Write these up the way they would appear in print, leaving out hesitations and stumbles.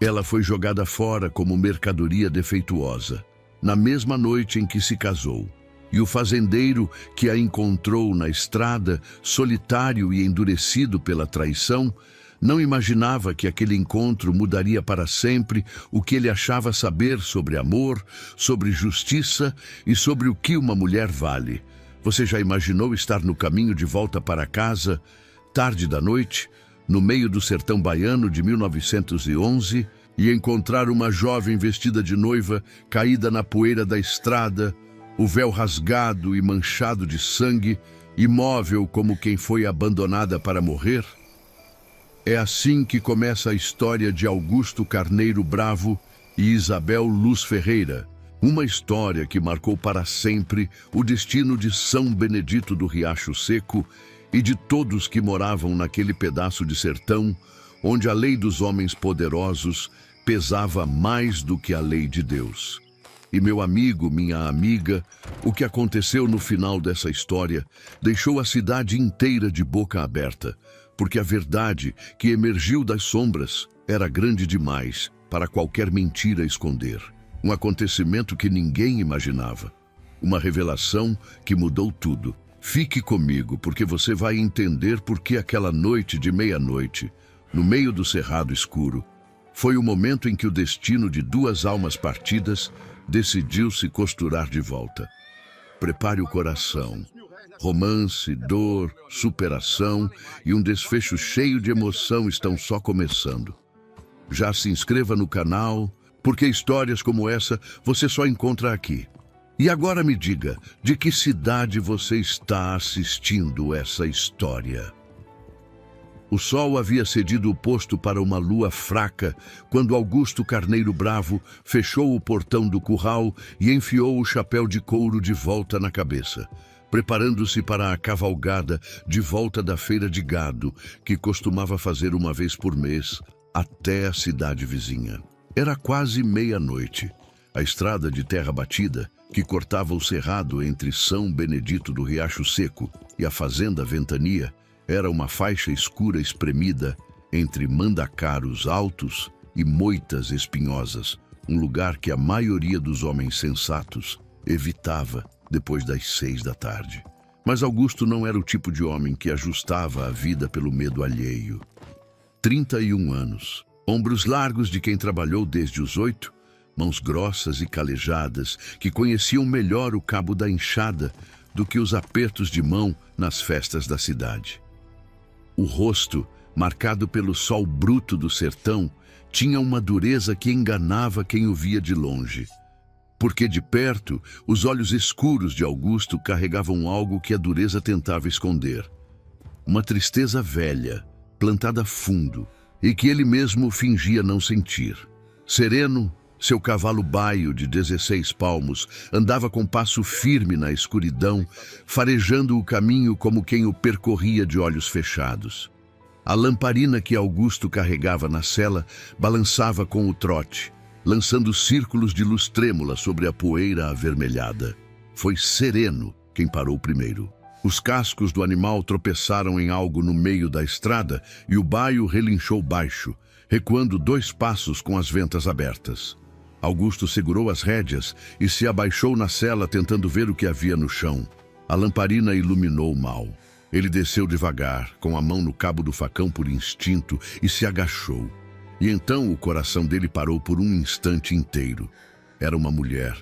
Ela foi jogada fora como mercadoria defeituosa, na mesma noite em que se casou. E o fazendeiro que a encontrou na estrada, solitário e endurecido pela traição, não imaginava que aquele encontro mudaria para sempre o que ele achava saber sobre amor, sobre justiça e sobre o que uma mulher vale. Você já imaginou estar no caminho de volta para casa, tarde da noite, no meio do sertão baiano de 1911, e encontrar uma jovem vestida de noiva, caída na poeira da estrada, o véu rasgado e manchado de sangue, imóvel como quem foi abandonada para morrer? É assim que começa a história de Augusto Carneiro Bravo e Isabel Luz Ferreira, uma história que marcou para sempre o destino de São Benedito do Riacho Seco e de todos que moravam naquele pedaço de sertão onde a lei dos homens poderosos pesava mais do que a lei de Deus. E meu amigo, minha amiga, o que aconteceu no final dessa história deixou a cidade inteira de boca aberta, porque a verdade que emergiu das sombras era grande demais para qualquer mentira esconder. Um acontecimento que ninguém imaginava. Uma revelação que mudou tudo. Fique comigo, porque você vai entender por que aquela noite de meia-noite, no meio do cerrado escuro, foi o momento em que o destino de duas almas partidas decidiu se costurar de volta. Prepare o coração. Romance, dor, superação e um desfecho cheio de emoção estão só começando. Já se inscreva no canal, porque histórias como essa você só encontra aqui. E agora me diga, de que cidade você está assistindo essa história? O sol havia cedido o posto para uma lua fraca quando Augusto Carneiro Bravo fechou o portão do curral e enfiou o chapéu de couro de volta na cabeça, preparando-se para a cavalgada de volta da feira de gado, que costumava fazer uma vez por mês, até a cidade vizinha. Era quase meia-noite. A estrada de terra batida, que cortava o cerrado entre São Benedito do Riacho Seco e a fazenda Ventania, era uma faixa escura espremida entre mandacaros altos e moitas espinhosas, um lugar que a maioria dos homens sensatos evitava depois das 6 da tarde. Mas Augusto não era o tipo de homem que ajustava a vida pelo medo alheio. 31 anos, ombros largos de quem trabalhou desde os 8, mãos grossas e calejadas que conheciam melhor o cabo da enxada do que os apertos de mão nas festas da cidade. O rosto, marcado pelo sol bruto do sertão, tinha uma dureza que enganava quem o via de longe. Porque de perto, os olhos escuros de Augusto carregavam algo que a dureza tentava esconder. Uma tristeza velha, plantada fundo, e que ele mesmo fingia não sentir. Sereno, seu cavalo baio de 16 palmos andava com passo firme na escuridão, farejando o caminho como quem o percorria de olhos fechados. A lamparina que Augusto carregava na sela balançava com o trote, lançando círculos de luz trêmula sobre a poeira avermelhada. Foi Sereno quem parou primeiro. Os cascos do animal tropeçaram em algo no meio da estrada e o baio relinchou baixo, recuando 2 passos com as ventas abertas. Augusto segurou as rédeas e se abaixou na sela tentando ver o que havia no chão. A lamparina iluminou mal. Ele desceu devagar, com a mão no cabo do facão por instinto, e se agachou. E então o coração dele parou por um instante inteiro. Era uma mulher,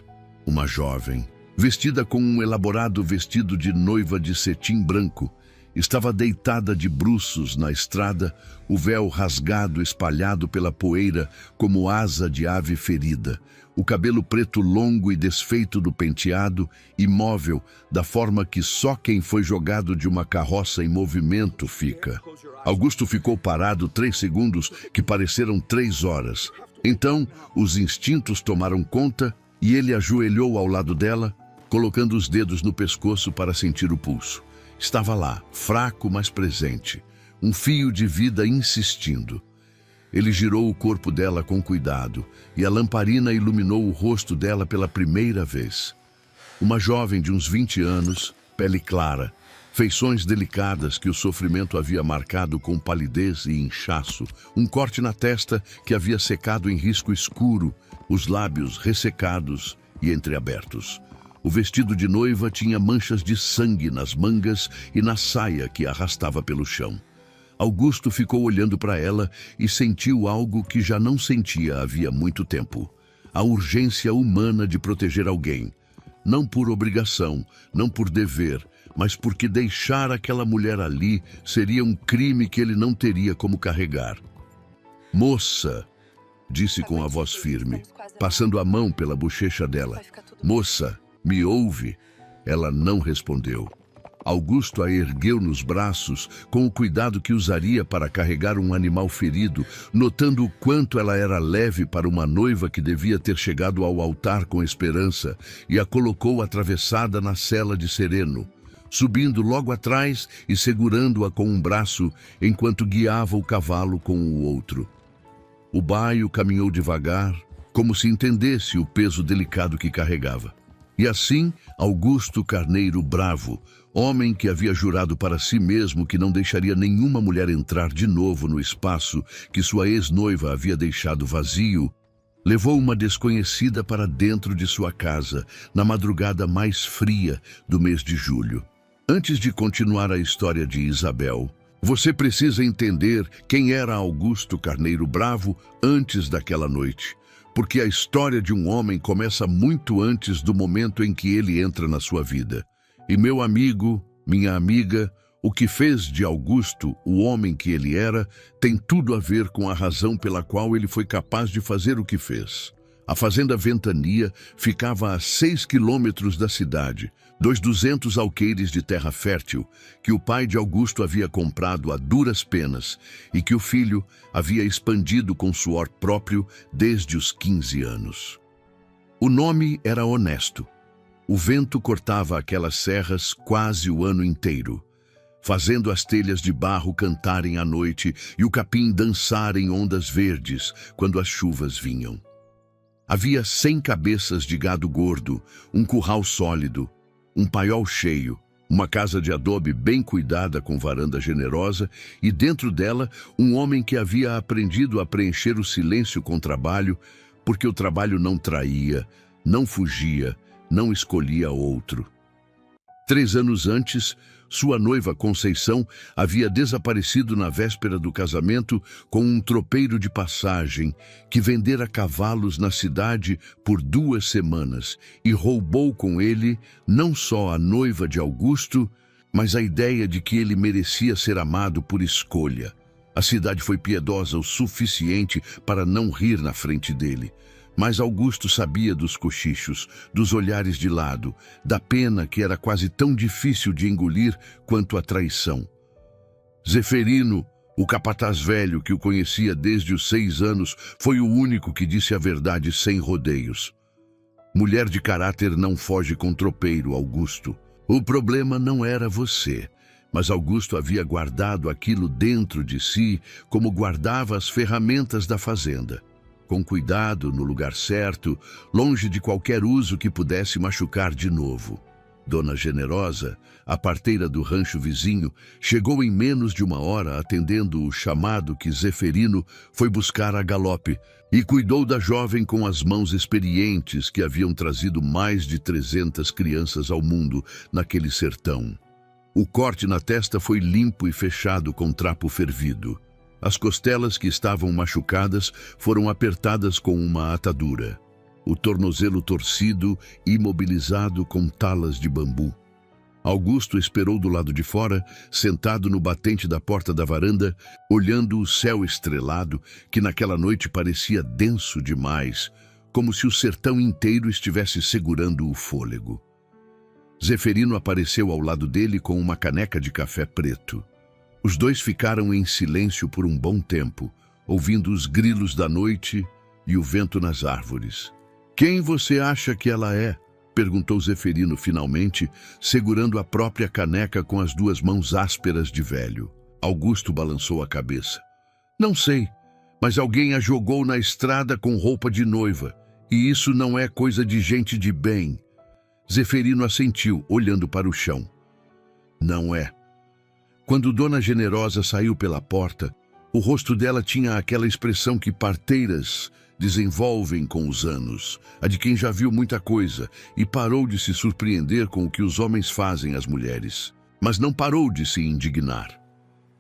uma jovem, vestida com um elaborado vestido de noiva de cetim branco. Estava deitada de bruços na estrada, o véu rasgado espalhado pela poeira como asa de ave ferida, o cabelo preto longo e desfeito do penteado, imóvel, da forma que só quem foi jogado de uma carroça em movimento fica. Augusto ficou parado 3 segundos, que pareceram 3 horas. Então, os instintos tomaram conta e ele ajoelhou ao lado dela, colocando os dedos no pescoço para sentir o pulso. Estava lá, fraco mas presente, um fio de vida insistindo. Ele girou o corpo dela com cuidado e a lamparina iluminou o rosto dela pela primeira vez. Uma jovem de uns 20 anos, pele clara, Feições delicadas que o sofrimento havia marcado com palidez e inchaço, um corte na testa que havia secado em risco escuro, os lábios ressecados e entreabertos. O vestido de noiva tinha manchas de sangue nas mangas e na saia que arrastava pelo chão. Augusto ficou olhando para ela e sentiu algo que já não sentia havia muito tempo. A urgência humana de proteger alguém. Não por obrigação, não por dever, mas porque deixar aquela mulher ali seria um crime que ele não teria como carregar. "Moça", disse com a voz firme, passando a mão pela bochecha dela. "Moça, me ouve?" Ela não respondeu. Augusto a ergueu nos braços com o cuidado que usaria para carregar um animal ferido, notando o quanto ela era leve para uma noiva que devia ter chegado ao altar com esperança, e a colocou atravessada na sela de sereno, subindo logo atrás e segurando-a com um braço enquanto guiava o cavalo com o outro. O baio caminhou devagar, como se entendesse o peso delicado que carregava. E assim, Augusto Carneiro Bravo, homem que havia jurado para si mesmo que não deixaria nenhuma mulher entrar de novo no espaço que sua ex-noiva havia deixado vazio, levou uma desconhecida para dentro de sua casa, na madrugada mais fria do mês de julho. Antes de continuar a história de Isabel, você precisa entender quem era Augusto Carneiro Bravo antes daquela noite. Porque a história de um homem começa muito antes do momento em que ele entra na sua vida. E meu amigo, minha amiga, o que fez de Augusto o homem que ele era tem tudo a ver com a razão pela qual ele foi capaz de fazer o que fez. A fazenda Ventania ficava a 6 quilômetros da cidade, 200 alqueires de terra fértil, que o pai de Augusto havia comprado a duras penas e que o filho havia expandido com suor próprio desde os 15 anos. O nome era honesto. O vento cortava aquelas serras quase o ano inteiro, fazendo as telhas de barro cantarem à noite e o capim dançar em ondas verdes quando as chuvas vinham. Havia 100 cabeças de gado gordo, um curral sólido, um paiol cheio, uma casa de adobe bem cuidada com varanda generosa e dentro dela um homem que havia aprendido a preencher o silêncio com trabalho, porque o trabalho não traía, não fugia, não escolhia outro. 3 anos antes, sua noiva Conceição havia desaparecido na véspera do casamento com um tropeiro de passagem que vendera cavalos na cidade por 2 semanas e roubou com ele não só a noiva de Augusto, mas a ideia de que ele merecia ser amado por escolha. A cidade foi piedosa o suficiente para não rir na frente dele. Mas Augusto sabia dos cochichos, dos olhares de lado, da pena que era quase tão difícil de engolir quanto a traição. Zeferino, o capataz velho que o conhecia desde os 6 anos, foi o único que disse a verdade sem rodeios. Mulher de caráter não foge com tropeiro, Augusto. O problema não era você, mas Augusto havia guardado aquilo dentro de si como guardava as ferramentas da fazenda. Com cuidado, no lugar certo, longe de qualquer uso que pudesse machucar de novo. Dona Generosa, a parteira do rancho vizinho, chegou em menos de 1 hora atendendo o chamado que Zeferino foi buscar a galope e cuidou da jovem com as mãos experientes que haviam trazido mais de 300 crianças ao mundo naquele sertão. O corte na testa foi limpo e fechado com trapo fervido. As costelas que estavam machucadas foram apertadas com uma atadura. O tornozelo torcido, imobilizado com talas de bambu. Augusto esperou do lado de fora, sentado no batente da porta da varanda, olhando o céu estrelado, que naquela noite parecia denso demais, como se o sertão inteiro estivesse segurando o fôlego. Zeferino apareceu ao lado dele com uma caneca de café preto. Os dois ficaram em silêncio por um bom tempo, ouvindo os grilos da noite e o vento nas árvores. "Quem você acha que ela é?" perguntou Zeferino finalmente, segurando a própria caneca com as 2 mãos ásperas de velho. Augusto balançou a cabeça. "Não sei, mas alguém a jogou na estrada com roupa de noiva, e isso não é coisa de gente de bem." Zeferino assentiu, olhando para o chão. Não é. Quando Dona Generosa saiu pela porta, o rosto dela tinha aquela expressão que parteiras desenvolvem com os anos, a de quem já viu muita coisa e parou de se surpreender com o que os homens fazem às mulheres. Mas não parou de se indignar.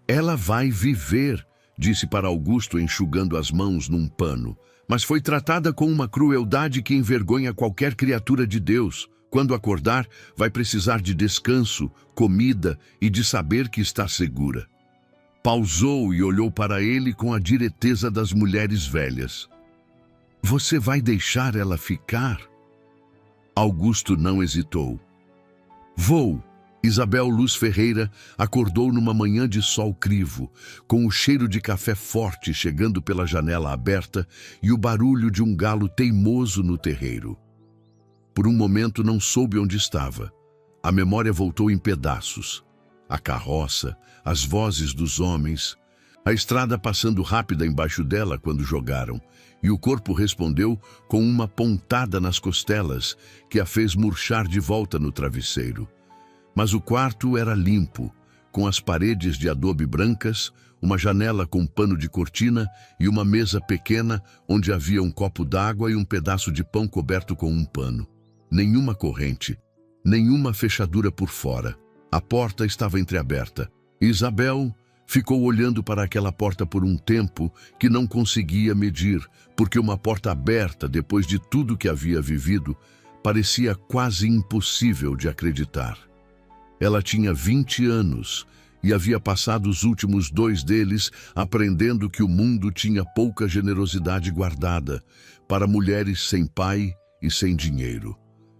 Ela vai viver, disse para Augusto, enxugando as mãos num pano, mas foi tratada com uma crueldade que envergonha qualquer criatura de Deus. Quando acordar, vai precisar de descanso, comida e de saber que está segura. Pausou e olhou para ele com a direteza das mulheres velhas. Você vai deixar ela ficar? Augusto não hesitou. Vou. Isabel Luz Ferreira acordou numa manhã de sol crivo, com o cheiro de café forte chegando pela janela aberta e o barulho de um galo teimoso no terreiro. Por um momento não soube onde estava. A memória voltou em pedaços. A carroça, as vozes dos homens, a estrada passando rápida embaixo dela quando jogaram, e o corpo respondeu com uma pontada nas costelas que a fez murchar de volta no travesseiro. Mas o quarto era limpo, com as paredes de adobe brancas, uma janela com pano de cortina e uma mesa pequena onde havia um copo d'água e um pedaço de pão coberto com um pano. Nenhuma corrente, nenhuma fechadura por fora. A porta estava entreaberta. Isabel ficou olhando para aquela porta por um tempo que não conseguia medir, porque uma porta aberta, depois de tudo que havia vivido, parecia quase impossível de acreditar. Ela tinha 20 anos e havia passado os últimos 2 deles aprendendo que o mundo tinha pouca generosidade guardada para mulheres sem pai e sem dinheiro.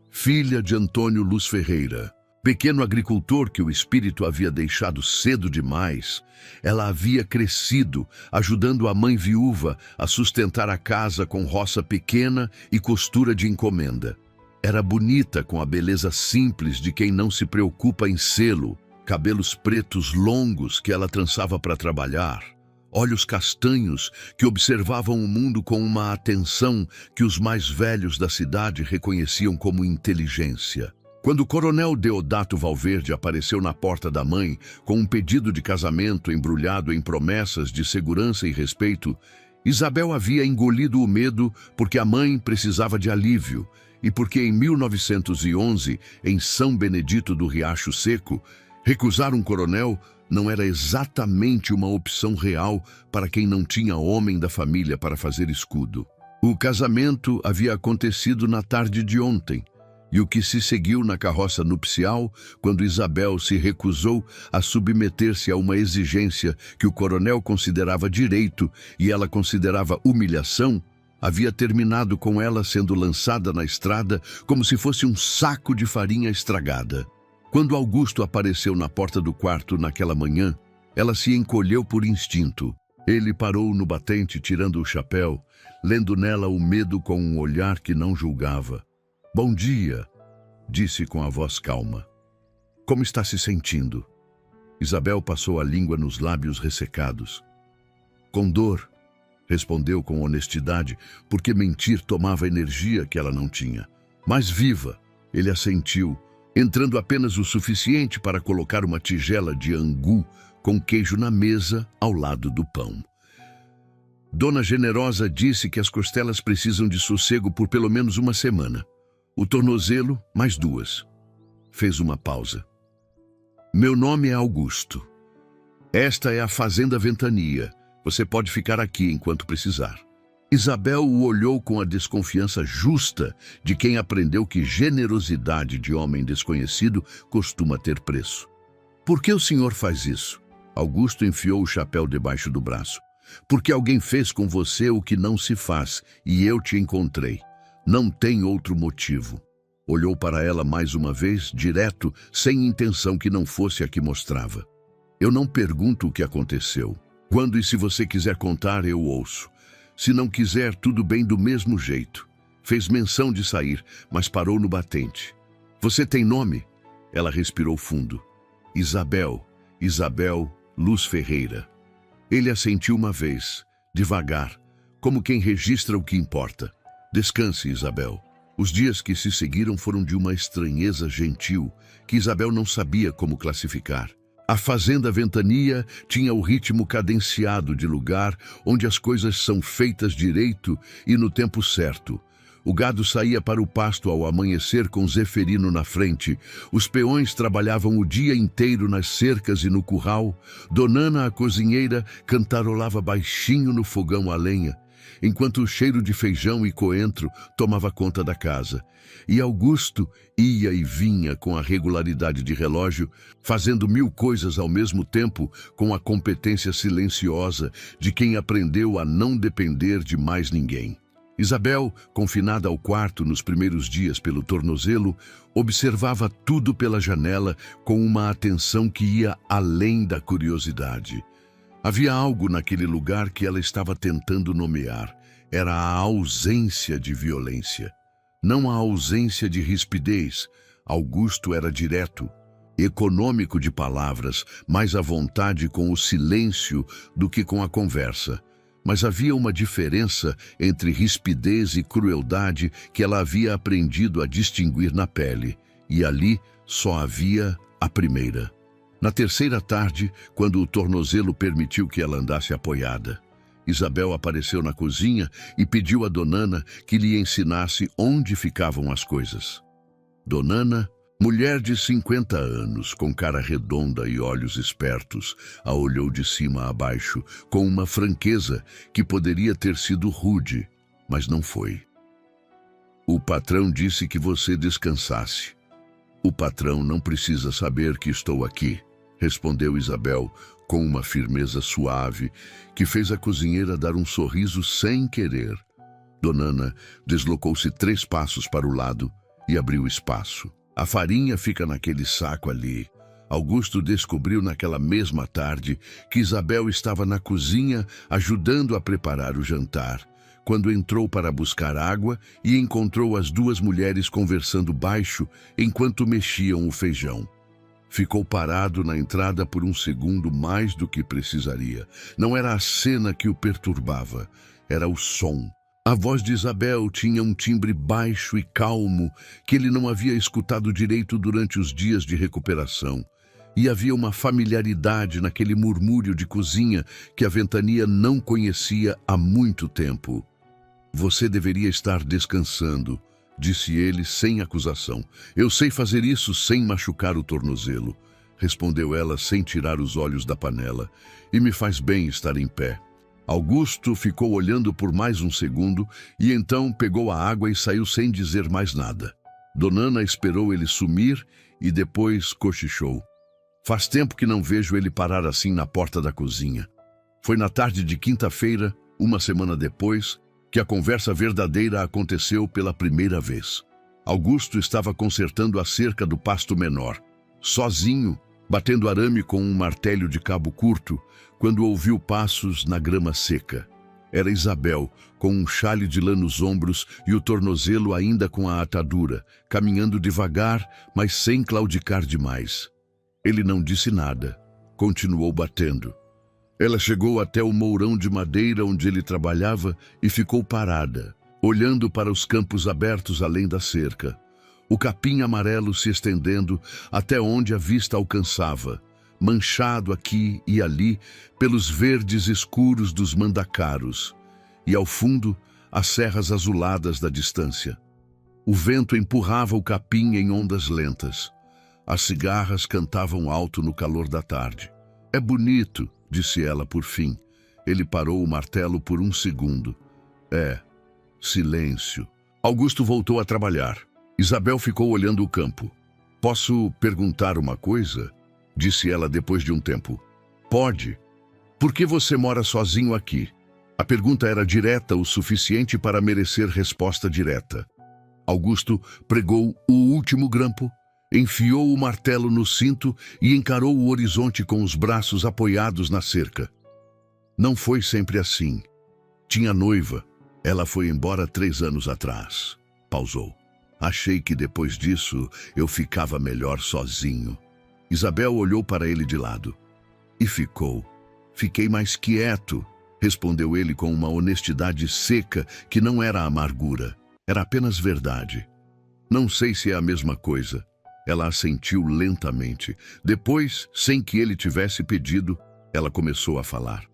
Filha de Antônio Luz Ferreira, pequeno agricultor que o espírito havia deixado cedo demais, ela havia crescido ajudando a mãe viúva a sustentar a casa com roça pequena e costura de encomenda. Era bonita com a beleza simples de quem não se preocupa em sê-lo, cabelos pretos longos que ela trançava para trabalhar, olhos castanhos que observavam o mundo com uma atenção que os mais velhos da cidade reconheciam como inteligência. Quando o coronel Deodato Valverde apareceu na porta da mãe com um pedido de casamento embrulhado em promessas de segurança e respeito, Isabel havia engolido o medo porque a mãe precisava de alívio, e porque em 1911, em São Benedito do Riacho Seco, recusar um coronel não era exatamente uma opção real para quem não tinha homem da família para fazer escudo. O casamento havia acontecido na tarde de ontem, e o que se seguiu na carroça nupcial, quando Isabel se recusou a submeter-se a uma exigência que o coronel considerava direito e ela considerava humilhação, havia terminado com ela sendo lançada na estrada como se fosse um saco de farinha estragada. Quando Augusto apareceu na porta do quarto naquela manhã, ela se encolheu por instinto. Ele parou no batente, tirando o chapéu, lendo nela o medo com um olhar que não julgava. "Bom dia", disse com a voz calma. "Como está se sentindo?" Isabel passou a língua nos lábios ressecados. "Com dor", respondeu com honestidade, porque mentir tomava energia que ela não tinha. "Mas viva", ele assentiu, entrando apenas o suficiente para colocar uma tigela de angu com queijo na mesa ao lado do pão. Dona Generosa disse que as costelas precisam de sossego por pelo menos uma semana. O tornozelo, mais 2. Fez uma pausa. "Meu nome é Augusto. Esta é a Fazenda Ventania. Você pode ficar aqui enquanto precisar." Isabel o olhou com a desconfiança justa de quem aprendeu que generosidade de homem desconhecido costuma ter preço. "Por que o senhor faz isso?" Augusto enfiou o chapéu debaixo do braço. "Porque alguém fez com você o que não se faz, e eu te encontrei. Não tem outro motivo." Olhou para ela mais uma vez, direto, sem intenção que não fosse a que mostrava. "Eu não pergunto o que aconteceu. Quando e se você quiser contar, eu ouço. Se não quiser, tudo bem do mesmo jeito." Fez menção de sair, mas parou no batente. "Você tem nome?" Ela respirou fundo. "Isabel. Isabel Luz Ferreira." Ele assentiu uma vez, devagar, como quem registra o que importa. "Descanse, Isabel. Os dias que se seguiram foram de uma estranheza gentil que Isabel não sabia como classificar. A fazenda Ventania tinha o ritmo cadenciado de lugar onde as coisas são feitas direito e no tempo certo. O gado saía para o pasto ao amanhecer com Zeferino na frente. Os peões trabalhavam o dia inteiro nas cercas e no curral. Donana, a cozinheira, cantarolava baixinho no fogão a lenha, enquanto o cheiro de feijão e coentro tomava conta da casa. E Augusto ia e vinha com a regularidade de relógio, fazendo 1000 coisas ao mesmo tempo, com a competência silenciosa de quem aprendeu a não depender de mais ninguém. Isabel, confinada ao quarto nos primeiros dias pelo tornozelo, observava tudo pela janela com uma atenção que ia além da curiosidade. Havia algo naquele lugar que ela estava tentando nomear. Era a ausência de violência. Não a ausência de rispidez. Augusto era direto, econômico de palavras, mais à vontade com o silêncio do que com a conversa. Mas havia uma diferença entre rispidez e crueldade que ela havia aprendido a distinguir na pele, e ali só havia a primeira. Na terceira tarde, quando o tornozelo permitiu que ela andasse apoiada, Isabel apareceu na cozinha e pediu a Donana que lhe ensinasse onde ficavam as coisas. Donana, mulher de 50 anos, com cara redonda e olhos espertos, a olhou de cima a baixo, com uma franqueza que poderia ter sido rude, mas não foi. O patrão disse que você descansasse. O patrão não precisa saber que estou aqui, respondeu Isabel, com uma firmeza suave, que fez a cozinheira dar um sorriso sem querer. Donana deslocou-se 3 passos para o lado e abriu espaço. A farinha fica naquele saco ali. Augusto descobriu naquela mesma tarde que Isabel estava na cozinha ajudando a preparar o jantar, quando entrou para buscar água e encontrou as 2 mulheres conversando baixo enquanto mexiam o feijão. Ficou parado na entrada por um segundo mais do que precisaria. Não era a cena que o perturbava, era o som. A voz de Isabel tinha um timbre baixo e calmo que ele não havia escutado direito durante os dias de recuperação. E havia uma familiaridade naquele murmúrio de cozinha que a Ventania não conhecia há muito tempo. Você deveria estar descansando, disse ele sem acusação. Eu sei fazer isso sem machucar o tornozelo, respondeu ela sem tirar os olhos da panela. E me faz bem estar em pé. Augusto ficou olhando por mais um segundo e então pegou a água e saiu sem dizer mais nada. Donana esperou ele sumir e depois cochichou. Faz tempo que não vejo ele parar assim na porta da cozinha. Foi na tarde de quinta-feira, uma semana depois, que a conversa verdadeira aconteceu pela primeira vez. Augusto estava consertando a cerca do pasto menor, sozinho, batendo arame com um martelo de cabo curto, quando ouviu passos na grama seca. Era Isabel, com um xale de lã nos ombros e o tornozelo ainda com a atadura, caminhando devagar, mas sem claudicar demais. Ele não disse nada, continuou batendo. Ela chegou até o mourão de madeira onde ele trabalhava e ficou parada, olhando para os campos abertos além da cerca. O capim amarelo se estendendo até onde a vista alcançava, manchado aqui e ali pelos verdes escuros dos mandacaros, e ao fundo as serras azuladas da distância. O vento empurrava o capim em ondas lentas. As cigarras cantavam alto no calor da tarde. É bonito, disse ela por fim. Ele parou o martelo por um segundo. Silêncio. Augusto voltou a trabalhar. Isabel ficou olhando o campo. Posso perguntar uma coisa? Disse ela depois de um tempo. Pode. Por que você mora sozinho aqui? A pergunta era direta o suficiente para merecer resposta direta. Augusto pregou o último grampo, enfiou o martelo no cinto e encarou o horizonte com os braços apoiados na cerca. Não foi sempre assim. Tinha noiva. Ela foi embora 3 anos atrás. Pausou. Achei que depois disso eu ficava melhor sozinho. Isabel olhou para ele de lado. E ficou. Fiquei mais quieto, respondeu ele com uma honestidade seca que não era amargura. Era apenas verdade. Não sei se é a mesma coisa. Ela assentiu lentamente. Depois, sem que ele tivesse pedido, ela começou a falar.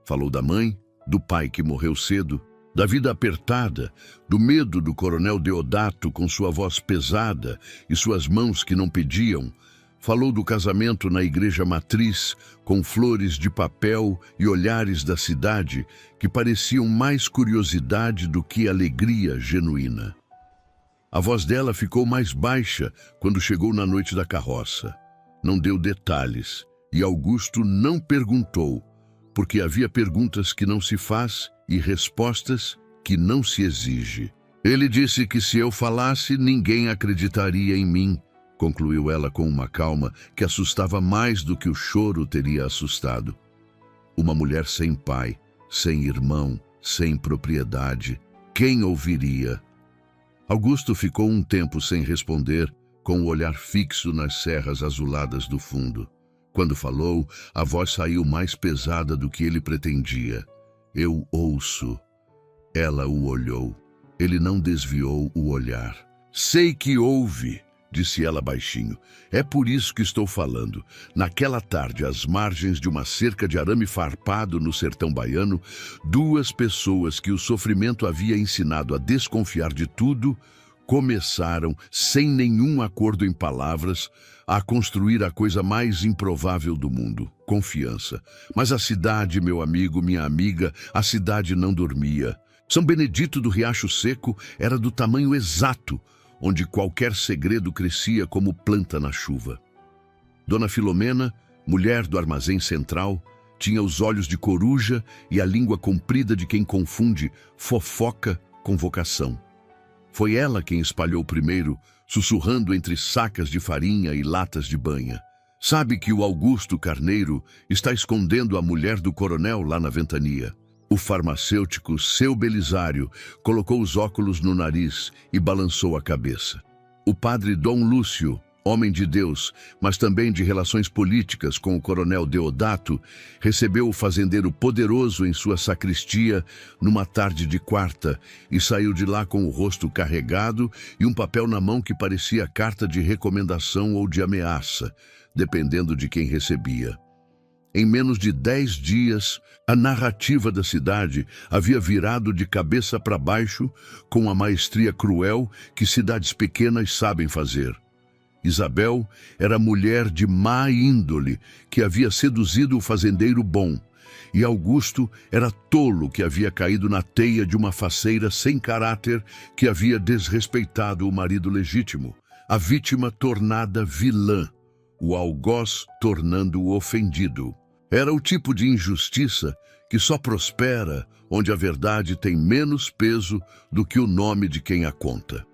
Falou da mãe, do pai que morreu cedo, da vida apertada, do medo do coronel Deodato com sua voz pesada e suas mãos que não pediam. Falou do casamento na igreja matriz, com flores de papel e olhares da cidade que pareciam mais curiosidade do que alegria genuína. A voz dela ficou mais baixa quando chegou na noite da carroça. Não deu detalhes e Augusto não perguntou, porque havia perguntas que não se faz e respostas que não se exige. Ele disse que se eu falasse, ninguém acreditaria em mim, concluiu ela com uma calma que assustava mais do que o choro teria assustado. Uma mulher sem pai, sem irmão, sem propriedade, quem ouviria? Augusto ficou um tempo sem responder, com o olhar fixo nas serras azuladas do fundo. Quando falou, a voz saiu mais pesada do que ele pretendia. Eu ouço. Ela o olhou. Ele não desviou o olhar. Sei que ouve, disse ela baixinho. É por isso que estou falando. Naquela tarde, às margens de uma cerca de arame farpado no sertão baiano, duas pessoas que o sofrimento havia ensinado a desconfiar de tudo, começaram, sem nenhum acordo em palavras, a construir a coisa mais improvável do mundo, confiança. Mas a cidade, meu amigo, minha amiga, a cidade não dormia. São Benedito do Riacho Seco era do tamanho exato, onde qualquer segredo crescia como planta na chuva. Dona Filomena, mulher do armazém central, tinha os olhos de coruja e a língua comprida de quem confunde fofoca com vocação. Foi ela quem espalhou primeiro, sussurrando entre sacas de farinha e latas de banha. Sabe que o Augusto Carneiro está escondendo a mulher do coronel lá na ventania. O farmacêutico, seu Belisário, colocou os óculos no nariz e balançou a cabeça. O padre Dom Lúcio, homem de Deus, mas também de relações políticas com o coronel Deodato, recebeu o fazendeiro poderoso em sua sacristia numa tarde de quarta e saiu de lá com o rosto carregado e um papel na mão que parecia carta de recomendação ou de ameaça, dependendo de quem recebia. Em menos de 10 dias, a narrativa da cidade havia virado de cabeça para baixo com a maestria cruel que cidades pequenas sabem fazer. Isabel era mulher de má índole que havia seduzido o fazendeiro bom, e Augusto era tolo que havia caído na teia de uma faceira sem caráter que havia desrespeitado o marido legítimo, a vítima tornada vilã, o algoz tornando-o ofendido. Era o tipo de injustiça que só prospera onde a verdade tem menos peso do que o nome de quem a conta.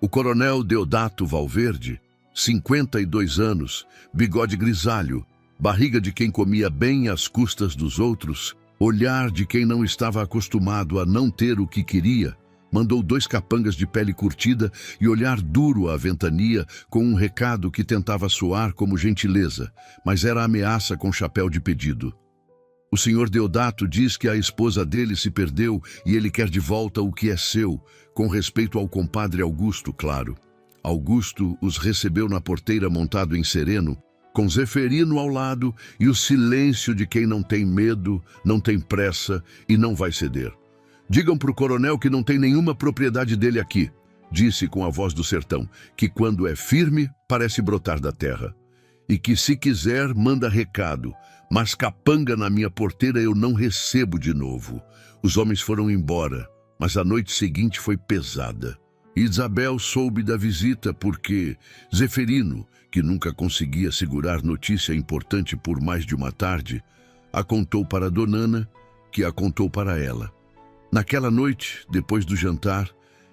O coronel Deodato Valverde, 52 anos, bigode grisalho, barriga de quem comia bem às custas dos outros, olhar de quem não estava acostumado a não ter o que queria, mandou 2 capangas de pele curtida e olhar duro à ventania com um recado que tentava soar como gentileza, mas era ameaça com chapéu de pedido. O senhor Deodato diz que a esposa dele se perdeu e ele quer de volta o que é seu, com respeito ao compadre Augusto, claro. Augusto os recebeu na porteira montado em sereno, com Zeferino ao lado e o silêncio de quem não tem medo, não tem pressa e não vai ceder. Digam para o coronel que não tem nenhuma propriedade dele aqui, disse com a voz do sertão, que quando é firme parece brotar da terra. E que se quiser manda recado, mas capanga na minha porteira eu não recebo de novo. Os homens foram embora, mas a noite seguinte foi pesada. Isabel soube da visita porque Zeferino, que nunca conseguia segurar notícia importante por mais de uma tarde, a contou para Donana, que a contou para ela. Naquela noite, depois do jantar,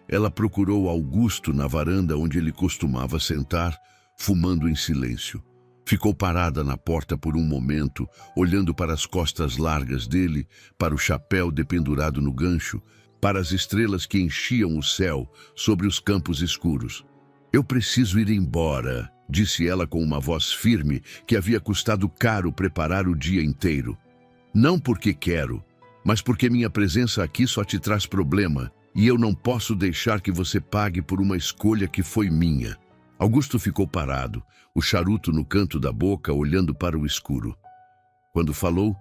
ela procurou Augusto na varanda onde ele costumava sentar, fumando em silêncio. Ficou parada na porta por um momento, olhando para as costas largas dele, para o chapéu dependurado no gancho, para as estrelas que enchiam o céu sobre os campos escuros. Eu preciso ir embora, disse ela com uma voz firme que havia custado caro preparar o dia inteiro. Não porque quero, mas porque minha presença aqui só te traz problema, E eu não posso deixar que você pague por uma escolha que foi minha. Augusto ficou parado, o charuto no canto da boca, olhando para o escuro. Quando falou,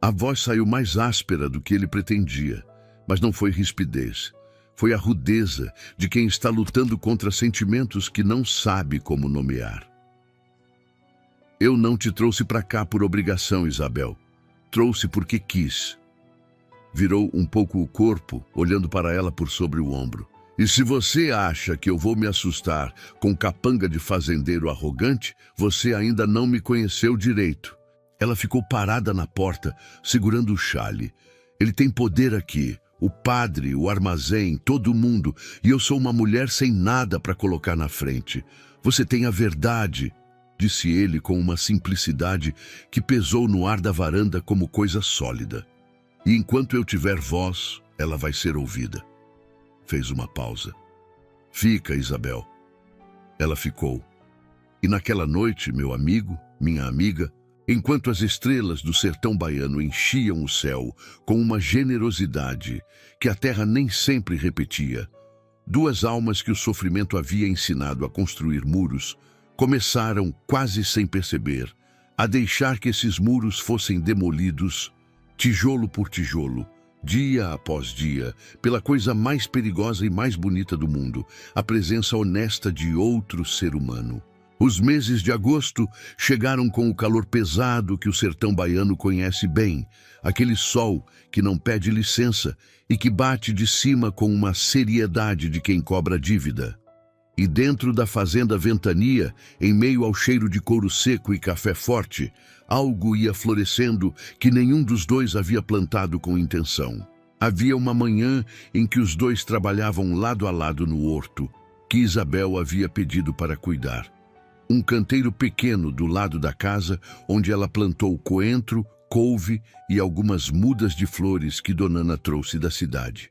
a voz saiu mais áspera do que ele pretendia, mas não foi rispidez. Foi a rudeza de quem está lutando contra sentimentos que não sabe como nomear. Eu não te trouxe para cá por obrigação, Isabel. Trouxe porque quis. Virou um pouco o corpo, olhando para ela por sobre o ombro. E se você acha que eu vou me assustar com capanga de fazendeiro arrogante, você ainda não me conheceu direito. Ela ficou parada na porta, segurando o chale. Ele tem poder aqui, o padre, o armazém, todo mundo, e eu sou uma mulher sem nada para colocar na frente. Você tem a verdade, disse ele com uma simplicidade que pesou no ar da varanda como coisa sólida. E enquanto eu tiver voz, ela vai ser ouvida. Fez uma pausa. Fica, Isabel. Ela ficou. E naquela noite, meu amigo, minha amiga, enquanto as estrelas do sertão baiano enchiam o céu com uma generosidade que a terra nem sempre repetia, duas almas que o sofrimento havia ensinado a construir muros começaram, quase sem perceber, a deixar que esses muros fossem demolidos, tijolo por tijolo, dia após dia, pela coisa mais perigosa e mais bonita do mundo, a presença honesta de outro ser humano. Os meses de agosto chegaram com o calor pesado que o sertão baiano conhece bem, aquele sol que não pede licença e que bate de cima com uma seriedade de quem cobra dívida. E dentro da fazenda Ventania, em meio ao cheiro de couro seco e café forte, algo ia florescendo que nenhum dos dois havia plantado com intenção. Havia uma manhã em que os dois trabalhavam lado a lado no horto, que Isabel havia pedido para cuidar. Um canteiro pequeno do lado da casa, onde ela plantou coentro, couve e algumas mudas de flores que Dona Ana trouxe da cidade.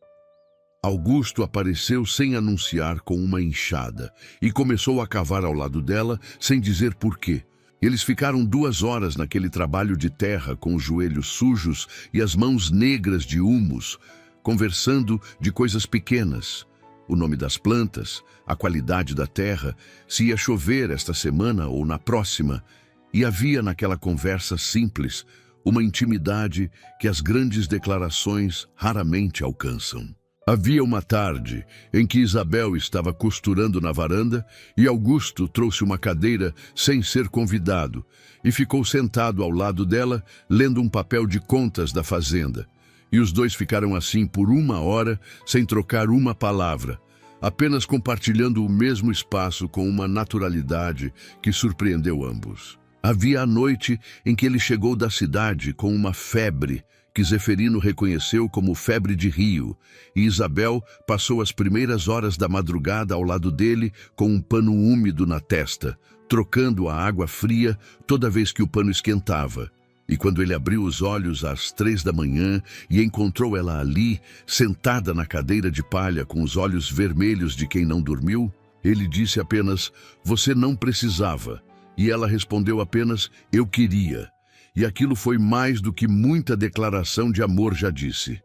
Augusto apareceu sem anunciar com uma enxada e começou a cavar ao lado dela sem dizer porquê. Eles ficaram 2 horas naquele trabalho de terra com os joelhos sujos e as mãos negras de humus, conversando de coisas pequenas. O nome das plantas, a qualidade da terra, se ia chover esta semana ou na próxima. E havia naquela conversa simples uma intimidade que as grandes declarações raramente alcançam. Havia uma tarde em que Isabel estava costurando na varanda e Augusto trouxe uma cadeira sem ser convidado e ficou sentado ao lado dela, lendo um papel de contas da fazenda. E os dois ficaram assim por 1 hora, sem trocar uma palavra, apenas compartilhando o mesmo espaço com uma naturalidade que surpreendeu ambos. Havia a noite em que ele chegou da cidade com uma febre que Zeferino reconheceu como febre de rio, e Isabel passou as primeiras horas da madrugada ao lado dele com um pano úmido na testa, trocando a água fria toda vez que o pano esquentava. E quando ele abriu os olhos às 3 da manhã e encontrou ela ali, sentada na cadeira de palha com os olhos vermelhos de quem não dormiu, ele disse apenas, "Você não precisava." E ela respondeu apenas, "Eu queria." E aquilo foi mais do que muita declaração de amor já disse.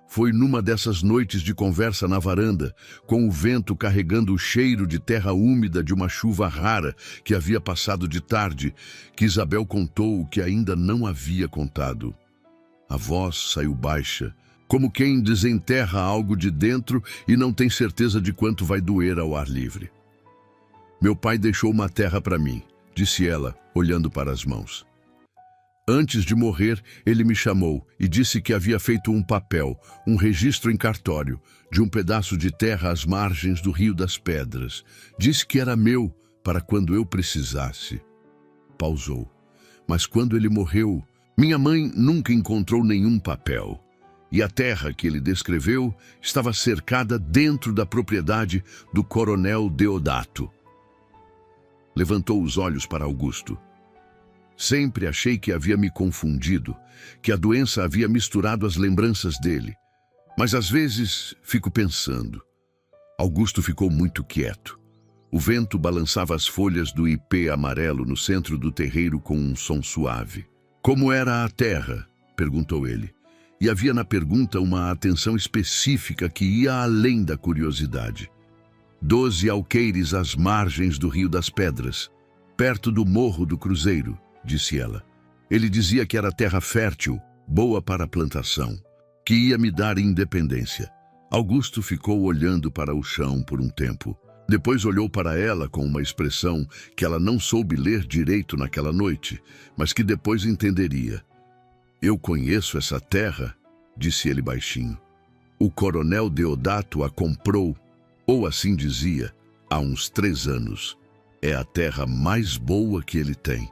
Foi numa dessas noites de conversa na varanda, com o vento carregando o cheiro de terra úmida de uma chuva rara que havia passado de tarde, que Isabel contou o que ainda não havia contado. A voz saiu baixa, como quem desenterra algo de dentro e não tem certeza de quanto vai doer ao ar livre. "Meu pai deixou uma terra para mim", disse ela, olhando para as mãos. Antes de morrer, ele me chamou e disse que havia feito um papel, um registro em cartório, de um pedaço de terra às margens do Rio das Pedras. Disse que era meu para quando eu precisasse. Pausou. Mas quando ele morreu, minha mãe nunca encontrou nenhum papel. E a terra que ele descreveu estava cercada dentro da propriedade do coronel Deodato. Levantou os olhos para Augusto. Sempre achei que havia me confundido, que a doença havia misturado as lembranças dele. Mas às vezes fico pensando. Augusto ficou muito quieto. O vento balançava as folhas do ipê amarelo no centro do terreiro com um som suave. "Como era a terra?", perguntou ele. e havia na pergunta uma atenção específica que ia além da curiosidade. 12 alqueires às margens do Rio das Pedras, perto do Morro do Cruzeiro, disse ela. Ele dizia que era terra fértil, boa para a plantação, que ia me dar independência. Augusto ficou olhando para o chão por um tempo. Depois olhou para ela com uma expressão que ela não soube ler direito naquela noite, mas que depois entenderia. Eu conheço essa terra, disse ele baixinho. O coronel Deodato a comprou, ou assim dizia, há uns 3 anos. É a terra mais boa que ele tem.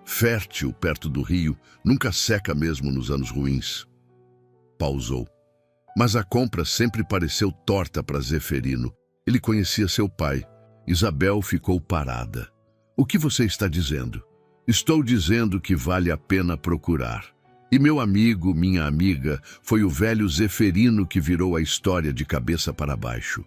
Fértil perto do rio, nunca seca mesmo nos anos ruins. Pausou. Mas a compra sempre pareceu torta para Zeferino. Ele conhecia seu pai. Isabel ficou parada. O que você está dizendo? Estou dizendo que vale a pena procurar. E meu amigo, minha amiga, foi o velho Zeferino que virou a história de cabeça para baixo.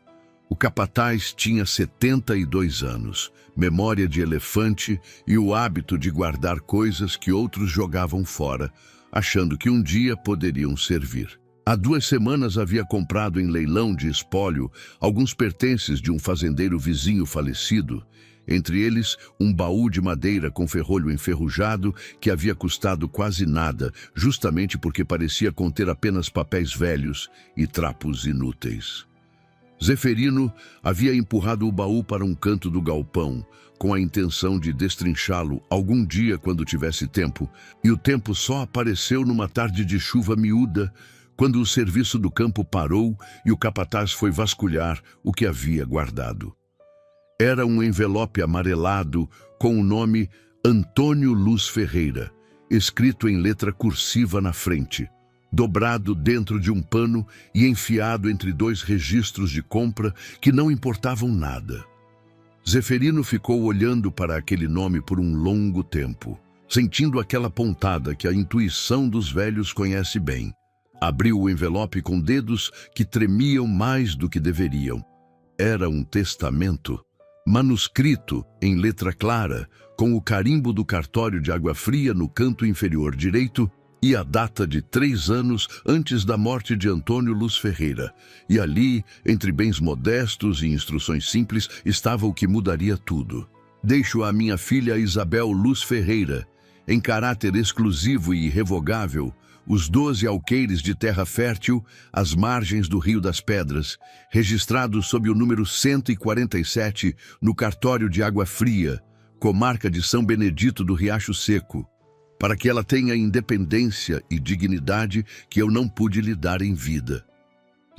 O capataz tinha 72 anos, memória de elefante e o hábito de guardar coisas que outros jogavam fora, achando que um dia poderiam servir. Há 2 semanas havia comprado em leilão de espólio alguns pertences de um fazendeiro vizinho falecido, entre eles um baú de madeira com ferrolho enferrujado que havia custado quase nada, justamente porque parecia conter apenas papéis velhos e trapos inúteis. Zeferino havia empurrado o baú para um canto do galpão, com a intenção de destrinchá-lo algum dia quando tivesse tempo, e o tempo só apareceu numa tarde de chuva miúda, quando o serviço do campo parou e o capataz foi vasculhar o que havia guardado. Era um envelope amarelado com o nome Antônio Luz Ferreira, escrito em letra cursiva na frente, dobrado dentro de um pano e enfiado entre 2 registros de compra que não importavam nada. Zeferino ficou olhando para aquele nome por um longo tempo, sentindo aquela pontada que a intuição dos velhos conhece bem. Abriu o envelope com dedos que tremiam mais do que deveriam. Era um testamento, manuscrito em letra clara, com o carimbo do cartório de Água Fria no canto inferior direito e a data de 3 anos antes da morte de Antônio Luz Ferreira. E ali, entre bens modestos e instruções simples, estava o que mudaria tudo. Deixo a minha filha Isabel Luz Ferreira, em caráter exclusivo e irrevogável, os 12 alqueires de terra fértil às margens do Rio das Pedras, registrados sob o número 147 no cartório de Água Fria, comarca de São Benedito do Riacho Seco, para que ela tenha independência e dignidade que eu não pude lhe dar em vida.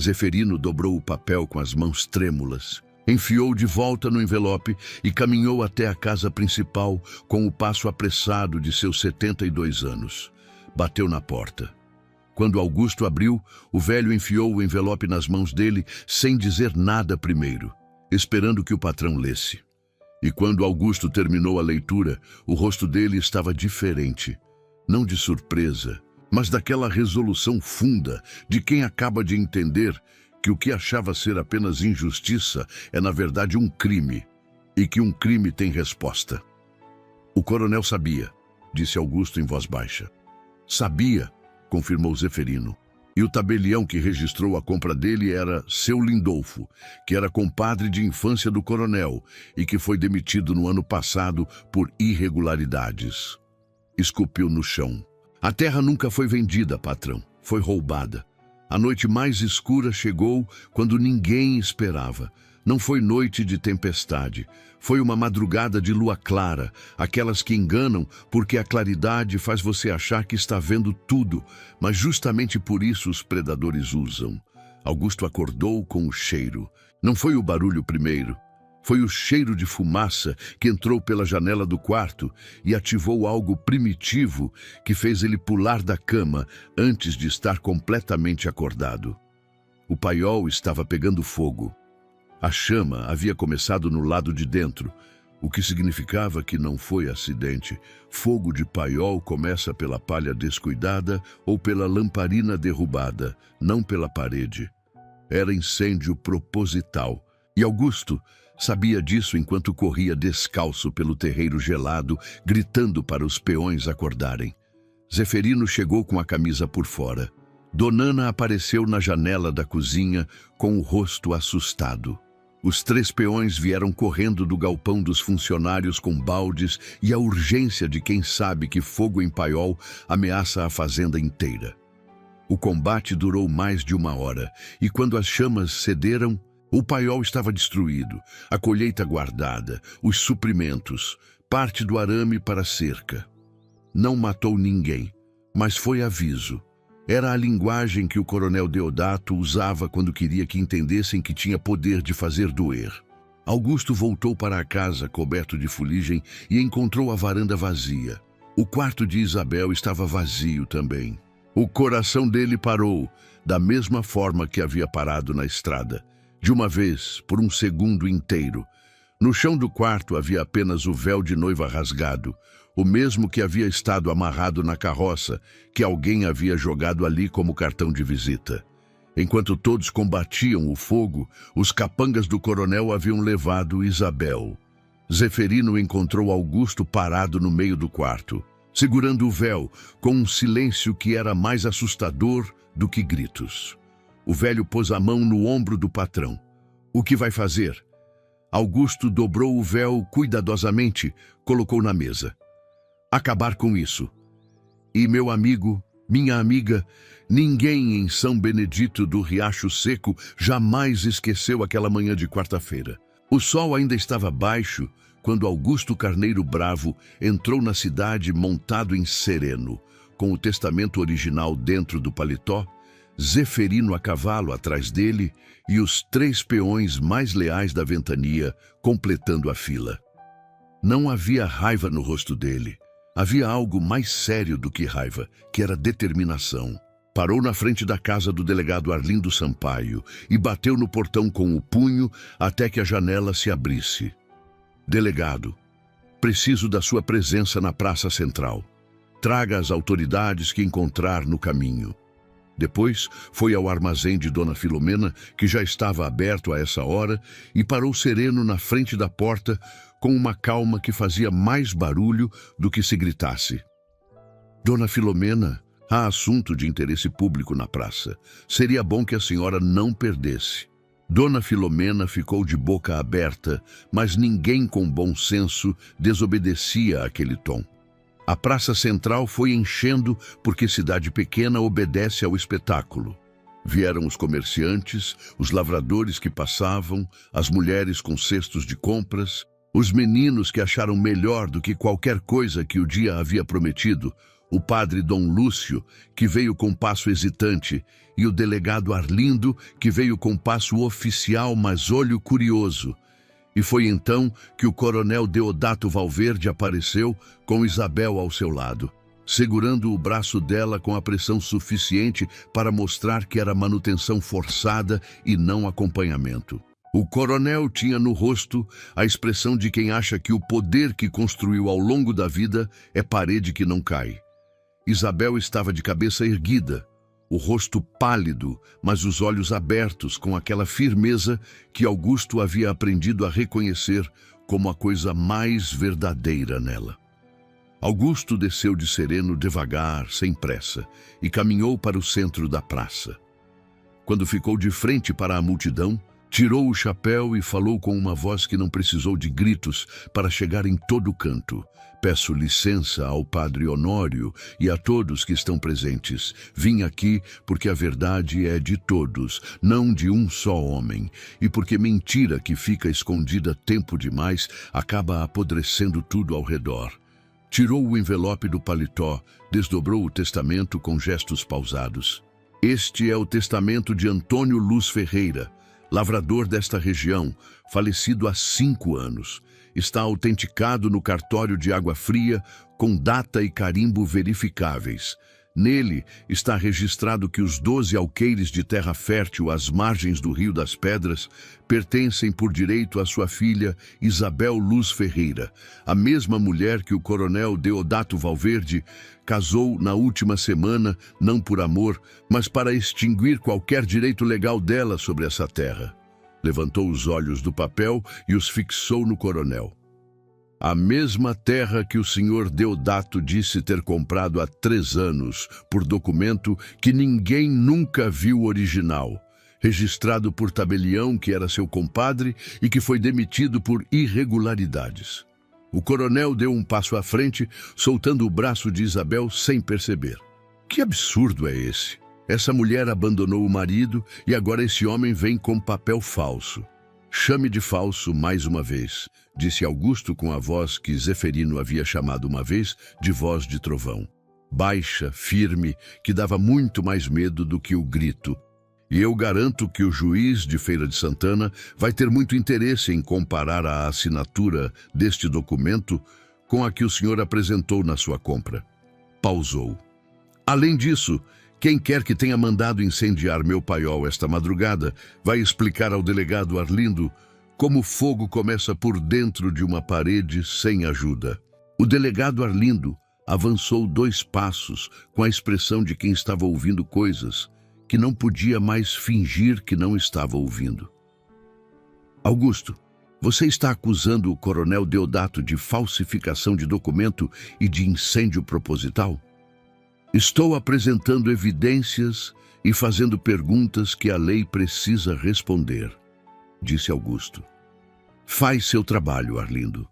Zeferino dobrou o papel com as mãos trêmulas, enfiou de volta no envelope e caminhou até a casa principal com o passo apressado de seus 72 anos. Bateu na porta. Quando Augusto abriu, o velho enfiou o envelope nas mãos dele sem dizer nada primeiro, esperando que o patrão lesse. E quando Augusto terminou a leitura, o rosto dele estava diferente, não de surpresa, mas daquela resolução funda de quem acaba de entender que o que achava ser apenas injustiça é na verdade um crime, e que um crime tem resposta. O coronel sabia, disse Augusto em voz baixa. Sabia, confirmou Zeferino. E o tabelião que registrou a compra dele era seu Lindolfo, que era compadre de infância do coronel e que foi demitido no ano passado por irregularidades. Escupiu no chão. A terra nunca foi vendida, patrão. Foi roubada. A noite mais escura chegou quando ninguém esperava. Não foi noite de tempestade. Foi uma madrugada de lua clara, aquelas que enganam porque a claridade faz você achar que está vendo tudo, mas justamente por isso os predadores usam. Augusto acordou com o cheiro. Não foi o barulho primeiro. Foi o cheiro de fumaça que entrou pela janela do quarto e ativou algo primitivo que fez ele pular da cama antes de estar completamente acordado. O paiol estava pegando fogo. A chama havia começado no lado de dentro, o que significava que não foi acidente. Fogo de paiol começa pela palha descuidada ou pela lamparina derrubada, não pela parede. Era incêndio proposital, e Augusto sabia disso enquanto corria descalço pelo terreiro gelado, gritando para os peões acordarem. Zeferino chegou com a camisa por fora. Donana apareceu na janela da cozinha com o rosto assustado. Os 3 peões vieram correndo do galpão dos funcionários com baldes e a urgência de quem sabe que fogo em Paiol ameaça a fazenda inteira. O combate durou mais de 1 hora, e quando as chamas cederam, o paiol estava destruído, a colheita guardada, os suprimentos, parte do arame para a cerca. Não matou ninguém, mas foi aviso. Era a linguagem que o coronel Deodato usava quando queria que entendessem que tinha poder de fazer doer. Augusto voltou para a casa coberto de fuligem e encontrou a varanda vazia. O quarto de Isabel estava vazio também. O coração dele parou, da mesma forma que havia parado na estrada. De uma vez, por um segundo inteiro. No chão do quarto havia apenas o véu de noiva rasgado, o mesmo que havia estado amarrado na carroça, que alguém havia jogado ali como cartão de visita. Enquanto todos combatiam o fogo, os capangas do coronel haviam levado Isabel. Zeferino encontrou Augusto parado no meio do quarto, segurando o véu, com um silêncio que era mais assustador do que gritos. O velho pôs a mão no ombro do patrão. O que vai fazer? Augusto dobrou o véu cuidadosamente, colocou na mesa. Acabar com isso. E meu amigo, minha amiga, ninguém em São Benedito do Riacho Seco jamais esqueceu aquela manhã de quarta-feira. O sol ainda estava baixo quando Augusto Carneiro Bravo entrou na cidade montado em sereno, com o testamento original dentro do paletó, Zeferino a cavalo atrás dele e os 3 peões mais leais da ventania completando a fila. Não havia raiva no rosto dele. Havia algo mais sério do que raiva, que era determinação. Parou na frente da casa do delegado Arlindo Sampaio e bateu no portão com o punho até que a janela se abrisse. Delegado, preciso da sua presença na Praça Central. Traga as autoridades que encontrar no caminho. Depois foi ao armazém de Dona Filomena, que já estava aberto a essa hora, e parou sereno na frente da porta com uma calma que fazia mais barulho do que se gritasse. Dona Filomena, há assunto de interesse público na praça. Seria bom que a senhora não perdesse. Dona Filomena ficou de boca aberta, mas ninguém com bom senso desobedecia àquele tom. A Praça Central foi enchendo porque cidade pequena obedece ao espetáculo. Vieram os comerciantes, os lavradores que passavam, as mulheres com cestos de compras, os meninos que acharam melhor do que qualquer coisa que o dia havia prometido, o padre Dom Lúcio, que veio com passo hesitante, e o delegado Arlindo, que veio com passo oficial, mas olho curioso. E foi então que o coronel Deodato Valverde apareceu com Isabel ao seu lado, segurando o braço dela com a pressão suficiente para mostrar que era manutenção forçada e não acompanhamento. O coronel tinha no rosto a expressão de quem acha que o poder que construiu ao longo da vida é parede que não cai. Isabel estava de cabeça erguida, o rosto pálido, mas os olhos abertos com aquela firmeza que Augusto havia aprendido a reconhecer como a coisa mais verdadeira nela. Augusto desceu de sereno devagar, sem pressa, e caminhou para o centro da praça. Quando ficou de frente para a multidão, tirou o chapéu e falou com uma voz que não precisou de gritos para chegar em todo canto. Peço licença ao padre Honório e a todos que estão presentes. Vim aqui porque a verdade é de todos, não de um só homem. E porque mentira que fica escondida tempo demais acaba apodrecendo tudo ao redor. Tirou o envelope do paletó, desdobrou o testamento com gestos pausados. Este é o testamento de Antônio Luz Ferreira, lavrador desta região, falecido há 5 anos. Está autenticado no cartório de Água Fria, com data e carimbo verificáveis. Nele está registrado que os 12 alqueires de terra fértil às margens do Rio das Pedras pertencem por direito à sua filha Isabel Luz Ferreira, a mesma mulher que o coronel Deodato Valverde casou na última semana, não por amor, mas para extinguir qualquer direito legal dela sobre essa terra. Levantou os olhos do papel e os fixou no coronel. A mesma terra que o senhor Deodato disse ter comprado há 3 anos, por documento que ninguém nunca viu original, registrado por tabelião que era seu compadre e que foi demitido por irregularidades. O coronel deu um passo à frente, soltando o braço de Isabel sem perceber. Que absurdo é esse? Essa mulher abandonou o marido e agora esse homem vem com papel falso. Chame de falso mais uma vez, disse Augusto com a voz que Zeferino havia chamado uma vez de voz de trovão. Baixa, firme, que dava muito mais medo do que o grito. E eu garanto que o juiz de Feira de Santana vai ter muito interesse em comparar a assinatura deste documento com a que o senhor apresentou na sua compra. Pausou. Além disso, quem quer que tenha mandado incendiar meu paiol esta madrugada vai explicar ao delegado Arlindo como o fogo começa por dentro de uma parede sem ajuda. O delegado Arlindo avançou 2 passos com a expressão de quem estava ouvindo coisas que não podia mais fingir que não estava ouvindo. Augusto, você está acusando o coronel Deodato de falsificação de documento e de incêndio proposital? Estou apresentando evidências e fazendo perguntas que a lei precisa responder, disse Augusto. Faz seu trabalho, Arlindo.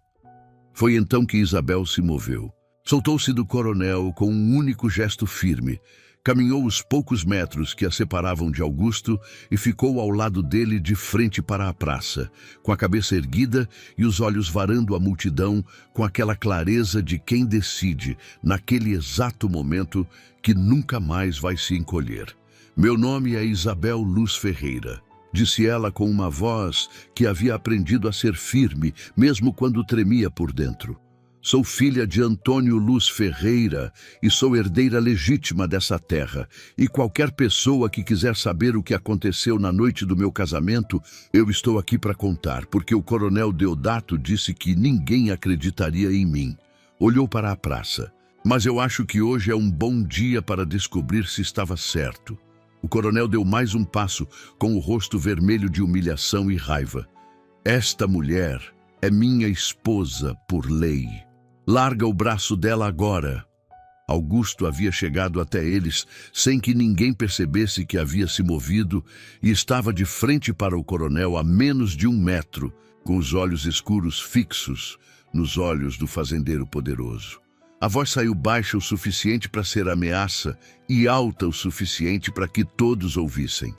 Foi então que Isabel se moveu. Soltou-se do coronel com um único gesto firme, caminhou os poucos metros que a separavam de Augusto e ficou ao lado dele de frente para a praça, com a cabeça erguida e os olhos varando a multidão com aquela clareza de quem decide, naquele exato momento, que nunca mais vai se encolher. Meu nome é Isabel Luz Ferreira, disse ela com uma voz que havia aprendido a ser firme, mesmo quando tremia por dentro. Sou filha de Antônio Luz Ferreira e sou herdeira legítima dessa terra. E qualquer pessoa que quiser saber o que aconteceu na noite do meu casamento, eu estou aqui para contar, porque o coronel Deodato disse que ninguém acreditaria em mim. Olhou para a praça. Mas eu acho que hoje é um bom dia para descobrir se estava certo. O coronel deu mais um passo, com o rosto vermelho de humilhação e raiva. Esta mulher é minha esposa por lei. Larga o braço dela agora. Augusto havia chegado até eles sem que ninguém percebesse que havia se movido e estava de frente para o coronel a menos de 1 metro, com os olhos escuros fixos nos olhos do fazendeiro poderoso. A voz saiu baixa o suficiente para ser ameaça e alta o suficiente para que todos ouvissem.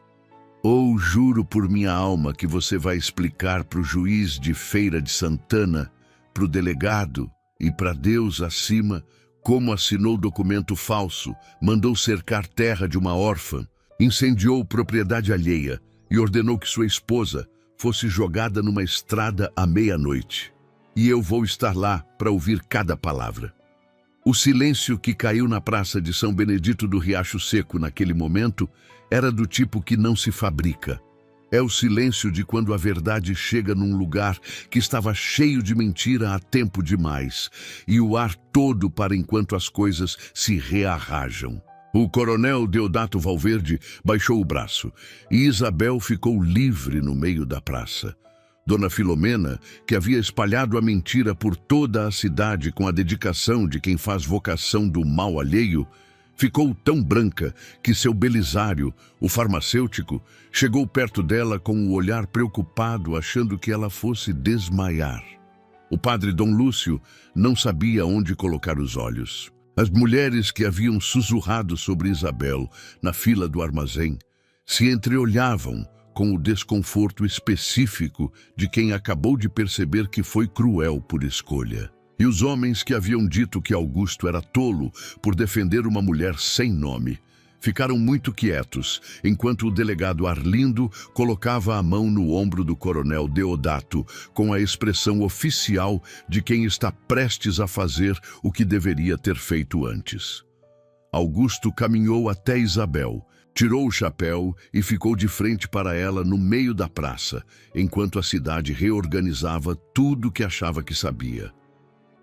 Ou juro por minha alma que você vai explicar para o juiz de Feira de Santana, para o delegado e para Deus acima, como assinou documento falso, mandou cercar terra de uma órfã, incendiou propriedade alheia e ordenou que sua esposa fosse jogada numa estrada à meia-noite. E eu vou estar lá para ouvir cada palavra. O silêncio que caiu na praça de São Benedito do Riacho Seco naquele momento era do tipo que não se fabrica. É o silêncio de quando a verdade chega num lugar que estava cheio de mentira há tempo demais, e o ar todo para enquanto as coisas se rearranjam. O coronel Deodato Valverde baixou o braço, e Isabel ficou livre no meio da praça. Dona Filomena, que havia espalhado a mentira por toda a cidade com a dedicação de quem faz vocação do mal alheio, ficou tão branca que seu Belisário, o farmacêutico, chegou perto dela com o olhar preocupado, achando que ela fosse desmaiar. O padre Dom Lúcio não sabia onde colocar os olhos. As mulheres que haviam sussurrado sobre Isabel na fila do armazém se entreolhavam com o desconforto específico de quem acabou de perceber que foi cruel por escolha. E os homens que haviam dito que Augusto era tolo por defender uma mulher sem nome ficaram muito quietos, enquanto o delegado Arlindo colocava a mão no ombro do coronel Deodato com a expressão oficial de quem está prestes a fazer o que deveria ter feito antes. Augusto caminhou até Isabel, tirou o chapéu e ficou de frente para ela no meio da praça, enquanto a cidade reorganizava tudo o que achava que sabia.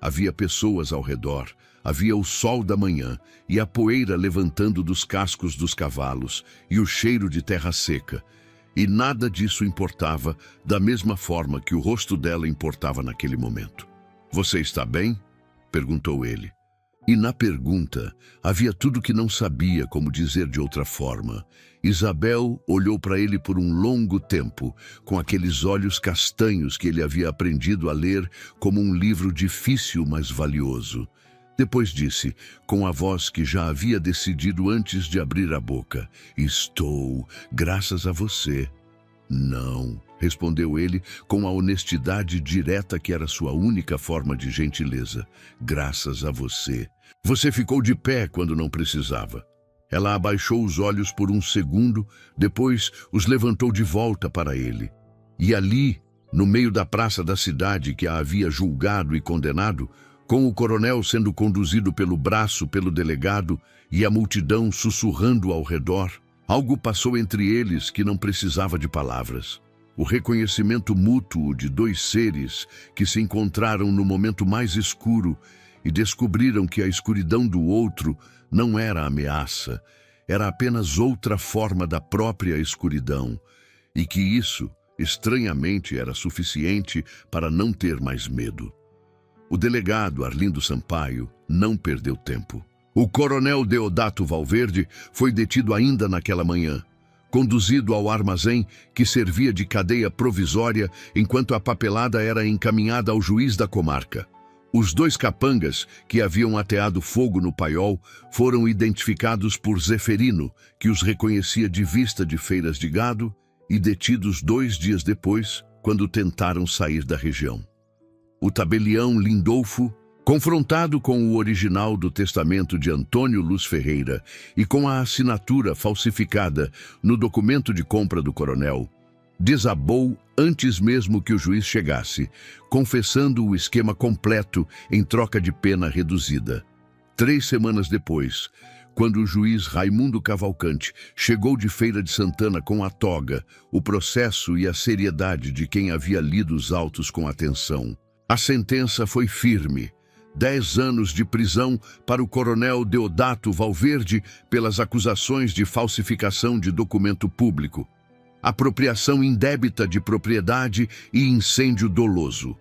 Havia pessoas ao redor, havia o sol da manhã e a poeira levantando dos cascos dos cavalos e o cheiro de terra seca, e nada disso importava da mesma forma que o rosto dela importava naquele momento. Você está bem? Perguntou ele. E na pergunta havia tudo que não sabia como dizer de outra forma. Isabel olhou para ele por um longo tempo, com aqueles olhos castanhos que ele havia aprendido a ler como um livro difícil, mas valioso. Depois disse, com a voz que já havia decidido antes de abrir a boca: Estou, graças a você. Não, respondeu ele com a honestidade direta que era sua única forma de gentileza. Graças a você. Você ficou de pé quando não precisava. Ela abaixou os olhos por um segundo, depois os levantou de volta para ele. E ali, no meio da praça da cidade que a havia julgado e condenado, com o coronel sendo conduzido pelo braço pelo delegado e a multidão sussurrando ao redor, algo passou entre eles que não precisava de palavras. O reconhecimento mútuo de dois seres que se encontraram no momento mais escuro e descobriram que a escuridão do outro não era ameaça, era apenas outra forma da própria escuridão, e que isso, estranhamente, era suficiente para não ter mais medo. O delegado Arlindo Sampaio não perdeu tempo. O coronel Deodato Valverde foi detido ainda naquela manhã, conduzido ao armazém que servia de cadeia provisória enquanto a papelada era encaminhada ao juiz da comarca. Os dois capangas que haviam ateado fogo no paiol foram identificados por Zeferino, que os reconhecia de vista de feiras de gado, e detidos 2 dias depois, quando tentaram sair da região. O tabelião Lindolfo, confrontado com o original do testamento de Antônio Luz Ferreira e com a assinatura falsificada no documento de compra do coronel, desabou antes mesmo que o juiz chegasse, confessando o esquema completo em troca de pena reduzida. 3 semanas depois, quando o juiz Raimundo Cavalcante chegou de Feira de Santana com a toga, o processo e a seriedade de quem havia lido os autos com atenção, a sentença foi firme: 10 anos de prisão para o coronel Deodato Valverde pelas acusações de falsificação de documento público, apropriação indébita de propriedade e incêndio doloso.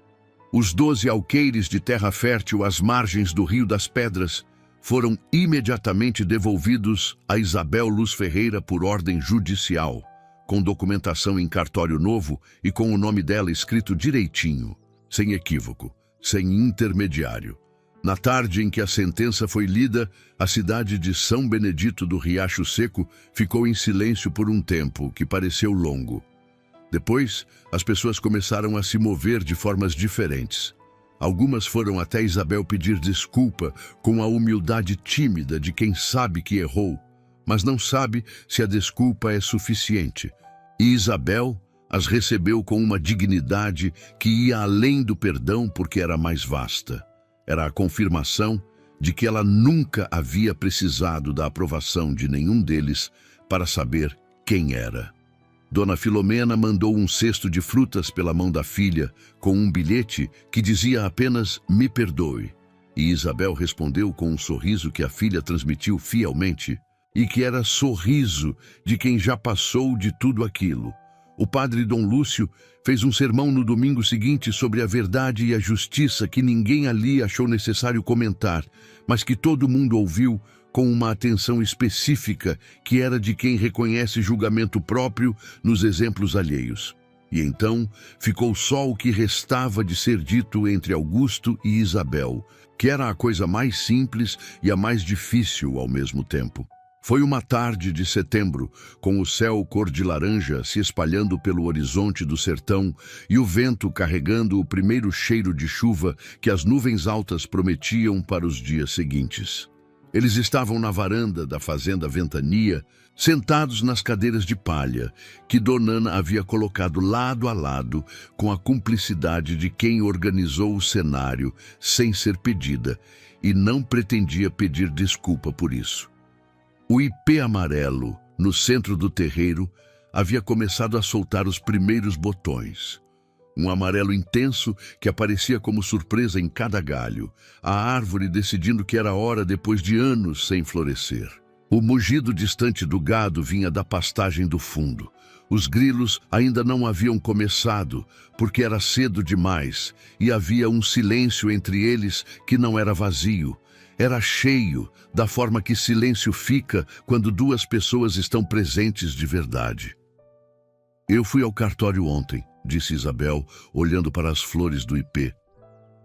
Os 12 alqueires de terra fértil às margens do Rio das Pedras foram imediatamente devolvidos a Isabel Luz Ferreira por ordem judicial, com documentação em cartório novo e com o nome dela escrito direitinho, sem equívoco, sem intermediário. Na tarde em que a sentença foi lida, a cidade de São Benedito do Riacho Seco ficou em silêncio por um tempo que pareceu longo. Depois, as pessoas começaram a se mover de formas diferentes. Algumas foram até Isabel pedir desculpa com a humildade tímida de quem sabe que errou, mas não sabe se a desculpa é suficiente. E Isabel as recebeu com uma dignidade que ia além do perdão porque era mais vasta. Era a confirmação de que ela nunca havia precisado da aprovação de nenhum deles para saber quem era. Dona Filomena mandou um cesto de frutas pela mão da filha, com um bilhete que dizia apenas "me perdoe", e Isabel respondeu com um sorriso que a filha transmitiu fielmente, e que era sorriso de quem já passou de tudo aquilo. O padre Dom Lúcio fez um sermão no domingo seguinte sobre a verdade e a justiça que ninguém ali achou necessário comentar, mas que todo mundo ouviu com uma atenção específica que era de quem reconhece julgamento próprio nos exemplos alheios. E então ficou só o que restava de ser dito entre Augusto e Isabel, que era a coisa mais simples e a mais difícil ao mesmo tempo. Foi uma tarde de setembro, com o céu cor de laranja se espalhando pelo horizonte do sertão e o vento carregando o primeiro cheiro de chuva que as nuvens altas prometiam para os dias seguintes. Eles estavam na varanda da fazenda Ventania, sentados nas cadeiras de palha, que Dona havia colocado lado a lado com a cumplicidade de quem organizou o cenário sem ser pedida e não pretendia pedir desculpa por isso. O ipê amarelo, no centro do terreiro, havia começado a soltar os primeiros botões. Um amarelo intenso que aparecia como surpresa em cada galho, a árvore decidindo que era hora depois de anos sem florescer. O mugido distante do gado vinha da pastagem do fundo. Os grilos ainda não haviam começado, porque era cedo demais, e havia um silêncio entre eles que não era vazio. Era cheio, da forma que silêncio fica quando duas pessoas estão presentes de verdade. Eu fui ao cartório ontem, disse Isabel, olhando para as flores do ipê.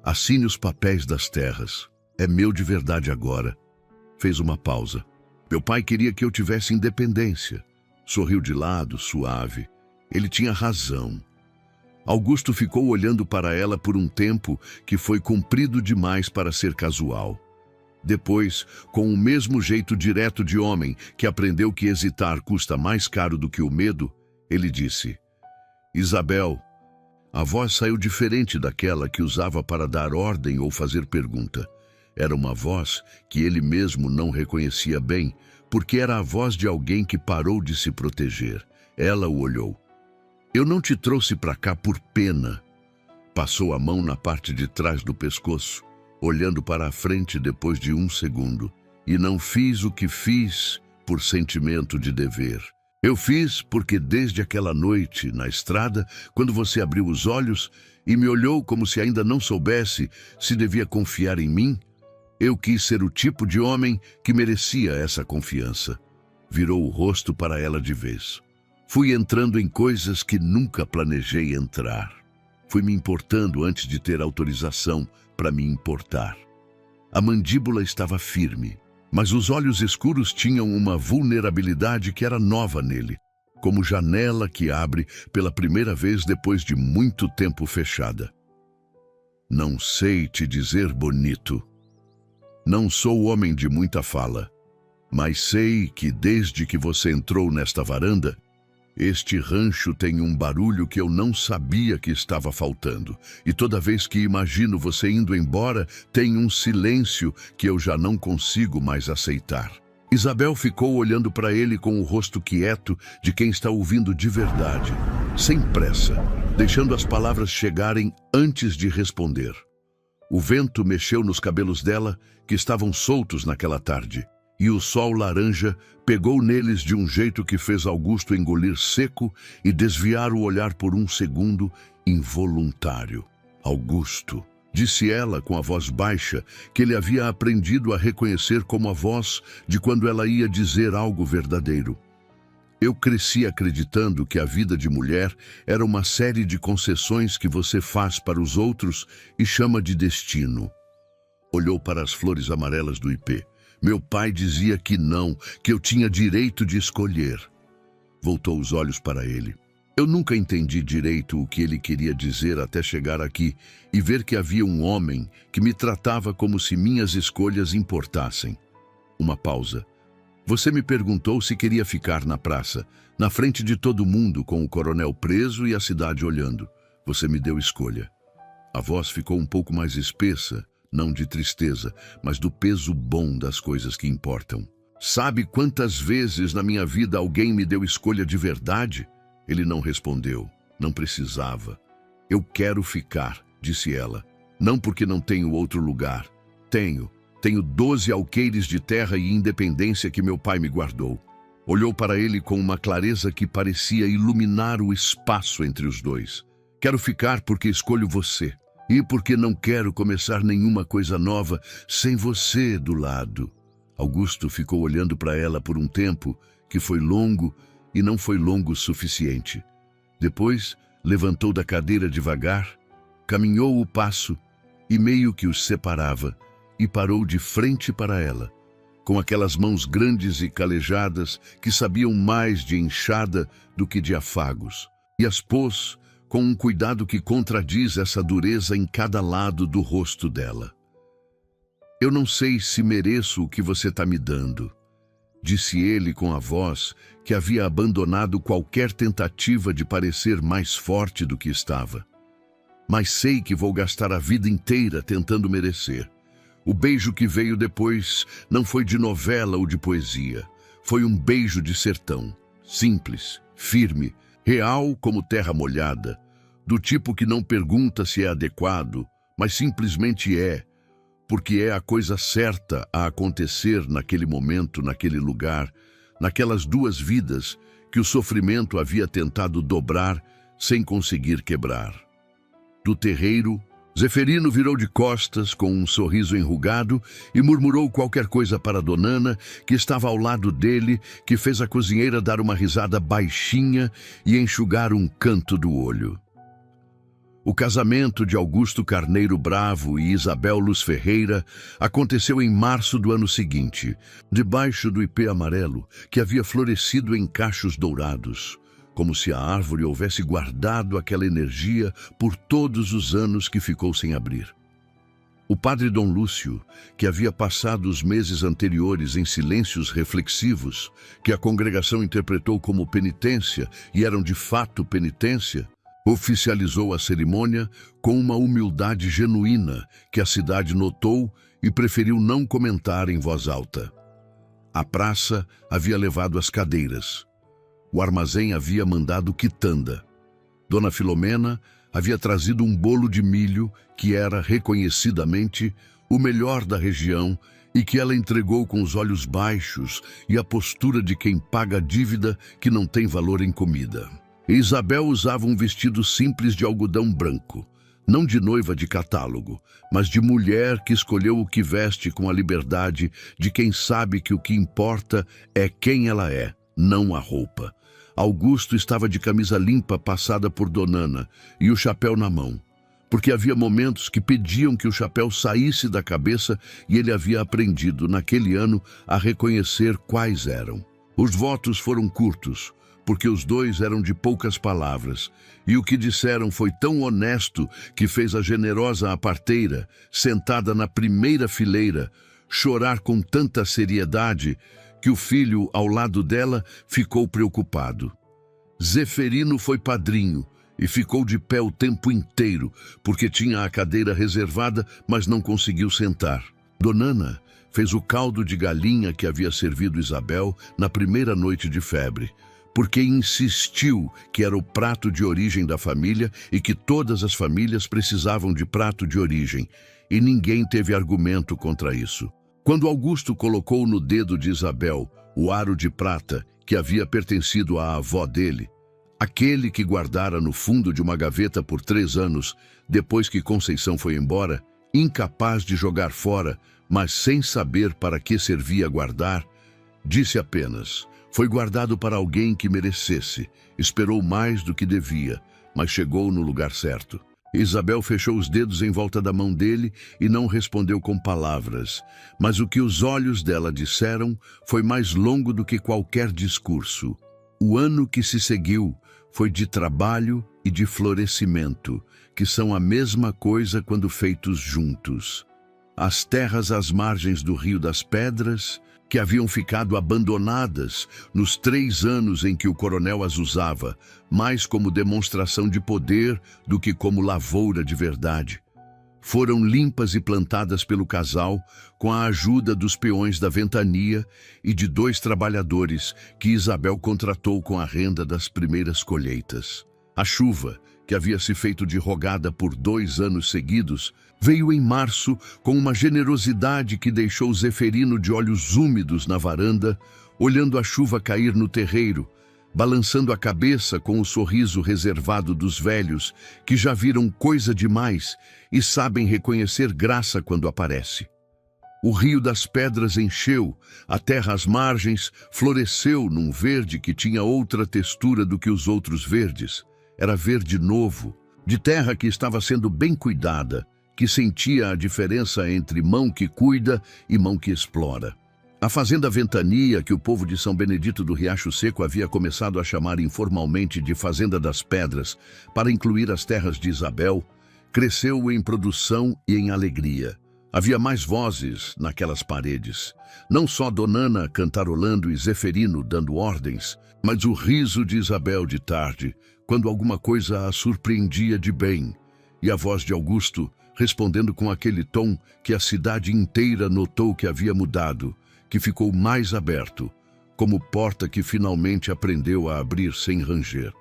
Assine os papéis das terras. É meu de verdade agora. Fez uma pausa. Meu pai queria que eu tivesse independência. Sorriu de lado, suave. Ele tinha razão. Augusto ficou olhando para ela por um tempo que foi comprido demais para ser casual. Depois, com o mesmo jeito direto de homem que aprendeu que hesitar custa mais caro do que o medo, ele disse: Isabel, a voz saiu diferente daquela que usava para dar ordem ou fazer pergunta. Era uma voz que ele mesmo não reconhecia bem, porque era a voz de alguém que parou de se proteger. Ela o olhou. Eu não te trouxe para cá por pena. Passou a mão na parte de trás do pescoço, olhando para a frente depois de um segundo. E não fiz o que fiz por sentimento de dever. Eu fiz porque desde aquela noite, na estrada, quando você abriu os olhos e me olhou como se ainda não soubesse se devia confiar em mim, eu quis ser o tipo de homem que merecia essa confiança. Virou o rosto para ela de vez. Fui entrando em coisas que nunca planejei entrar. Fui me importando antes de ter autorização para me importar. A mandíbula estava firme, mas os olhos escuros tinham uma vulnerabilidade que era nova nele, como janela que abre pela primeira vez depois de muito tempo fechada. Não sei te dizer bonito. Não sou homem de muita fala, mas sei que desde que você entrou nesta varanda, este rancho tem um barulho que eu não sabia que estava faltando. E toda vez que imagino você indo embora, tem um silêncio que eu já não consigo mais aceitar. Isabel ficou olhando para ele com o rosto quieto de quem está ouvindo de verdade, sem pressa, deixando as palavras chegarem antes de responder. O vento mexeu nos cabelos dela, que estavam soltos naquela tarde, e o sol laranja pegou neles de um jeito que fez Augusto engolir seco e desviar o olhar por um segundo, involuntário. Augusto, disse ela com a voz baixa, que ele havia aprendido a reconhecer como a voz de quando ela ia dizer algo verdadeiro. Eu cresci acreditando que a vida de mulher era uma série de concessões que você faz para os outros e chama de destino. Olhou para as flores amarelas do ipê. Meu pai dizia que não, que eu tinha direito de escolher. Voltou os olhos para ele. Eu nunca entendi direito o que ele queria dizer até chegar aqui e ver que havia um homem que me tratava como se minhas escolhas importassem. Uma pausa. Você me perguntou se queria ficar na praça, na frente de todo mundo, com o coronel preso e a cidade olhando. Você me deu escolha. A voz ficou um pouco mais espessa, não de tristeza, mas do peso bom das coisas que importam. Sabe quantas vezes na minha vida alguém me deu escolha de verdade? Ele não respondeu. Não precisava. Eu quero ficar, disse ela. Não porque não tenho outro lugar. Tenho 12 alqueires de terra e independência que meu pai me guardou. Olhou para ele com uma clareza que parecia iluminar o espaço entre os dois. Quero ficar porque escolho você. E porque não quero começar nenhuma coisa nova sem você do lado. Augusto ficou olhando para ela por um tempo que foi longo e não foi longo o suficiente. Depois, levantou da cadeira devagar, caminhou o passo e meio que os separava e parou de frente para ela, com aquelas mãos grandes e calejadas que sabiam mais de enxada do que de afagos, e as pôs com um cuidado que contradiz essa dureza em cada lado do rosto dela. Eu não sei se mereço o que você está me dando, disse ele com a voz que havia abandonado qualquer tentativa de parecer mais forte do que estava. Mas sei que vou gastar a vida inteira tentando merecer. O beijo que veio depois não foi de novela ou de poesia. Foi um beijo de sertão, simples, firme, real como terra molhada, do tipo que não pergunta se é adequado, mas simplesmente é, porque é a coisa certa a acontecer naquele momento, naquele lugar, naquelas duas vidas que o sofrimento havia tentado dobrar sem conseguir quebrar. Do terreiro, Zeferino virou de costas com um sorriso enrugado e murmurou qualquer coisa para Donana, que estava ao lado dele, que fez a cozinheira dar uma risada baixinha e enxugar um canto do olho. O casamento de Augusto Carneiro Bravo e Isabel Luz Ferreira aconteceu em março do ano seguinte, debaixo do ipê amarelo, que havia florescido em cachos dourados, como se a árvore houvesse guardado aquela energia por todos os anos que ficou sem abrir. O padre Dom Lúcio, que havia passado os meses anteriores em silêncios reflexivos, que a congregação interpretou como penitência e eram de fato penitência, oficializou a cerimônia com uma humildade genuína que a cidade notou e preferiu não comentar em voz alta. A praça havia levado as cadeiras. O armazém havia mandado quitanda. Dona Filomena havia trazido um bolo de milho que era, reconhecidamente, o melhor da região e que ela entregou com os olhos baixos e a postura de quem paga a dívida que não tem valor em comida. Isabel usava um vestido simples de algodão branco, não de noiva de catálogo, mas de mulher que escolheu o que veste com a liberdade de quem sabe que o que importa é quem ela é, não a roupa. Augusto estava de camisa limpa passada por Donana e o chapéu na mão, porque havia momentos que pediam que o chapéu saísse da cabeça e ele havia aprendido, naquele ano, a reconhecer quais eram. Os votos foram curtos, porque os dois eram de poucas palavras, e o que disseram foi tão honesto que fez a generosa aparteira, sentada na primeira fileira, chorar com tanta seriedade que o filho, ao lado dela, ficou preocupado. Zeferino foi padrinho e ficou de pé o tempo inteiro, porque tinha a cadeira reservada, mas não conseguiu sentar. Donana fez o caldo de galinha que havia servido Isabel na primeira noite de febre, porque insistiu que era o prato de origem da família e que todas as famílias precisavam de prato de origem, e ninguém teve argumento contra isso. Quando Augusto colocou no dedo de Isabel o aro de prata que havia pertencido à avó dele, aquele que guardara no fundo de uma gaveta por 3 anos, depois que Conceição foi embora, incapaz de jogar fora, mas sem saber para que servia guardar, disse apenas: foi guardado para alguém que merecesse, esperou mais do que devia, mas chegou no lugar certo. Isabel fechou os dedos em volta da mão dele e não respondeu com palavras, mas o que os olhos dela disseram foi mais longo do que qualquer discurso. O ano que se seguiu foi de trabalho e de florescimento, que são a mesma coisa quando feitos juntos. As terras às margens do Rio das Pedras, que haviam ficado abandonadas nos 3 anos em que o coronel as usava, mais como demonstração de poder do que como lavoura de verdade, foram limpas e plantadas pelo casal com a ajuda dos peões da ventania e de 2 trabalhadores que Isabel contratou com a renda das primeiras colheitas. A chuva, que havia se feito de rogada por 2 anos seguidos, veio em março com uma generosidade que deixou Zeferino de olhos úmidos na varanda, olhando a chuva cair no terreiro, balançando a cabeça com o sorriso reservado dos velhos, que já viram coisa demais e sabem reconhecer graça quando aparece. O Rio das Pedras encheu, a terra às margens floresceu num verde que tinha outra textura do que os outros verdes. Era verde novo, de terra que estava sendo bem cuidada, que sentia a diferença entre mão que cuida e mão que explora. A fazenda Ventania, que o povo de São Benedito do Riacho Seco havia começado a chamar informalmente de Fazenda das Pedras, para incluir as terras de Isabel, cresceu em produção e em alegria. Havia mais vozes naquelas paredes, não só Donana cantarolando e Zeferino dando ordens, mas o riso de Isabel de tarde, quando alguma coisa a surpreendia de bem, e a voz de Augusto respondendo com aquele tom que a cidade inteira notou que havia mudado, que ficou mais aberto, como porta que finalmente aprendeu a abrir sem ranger.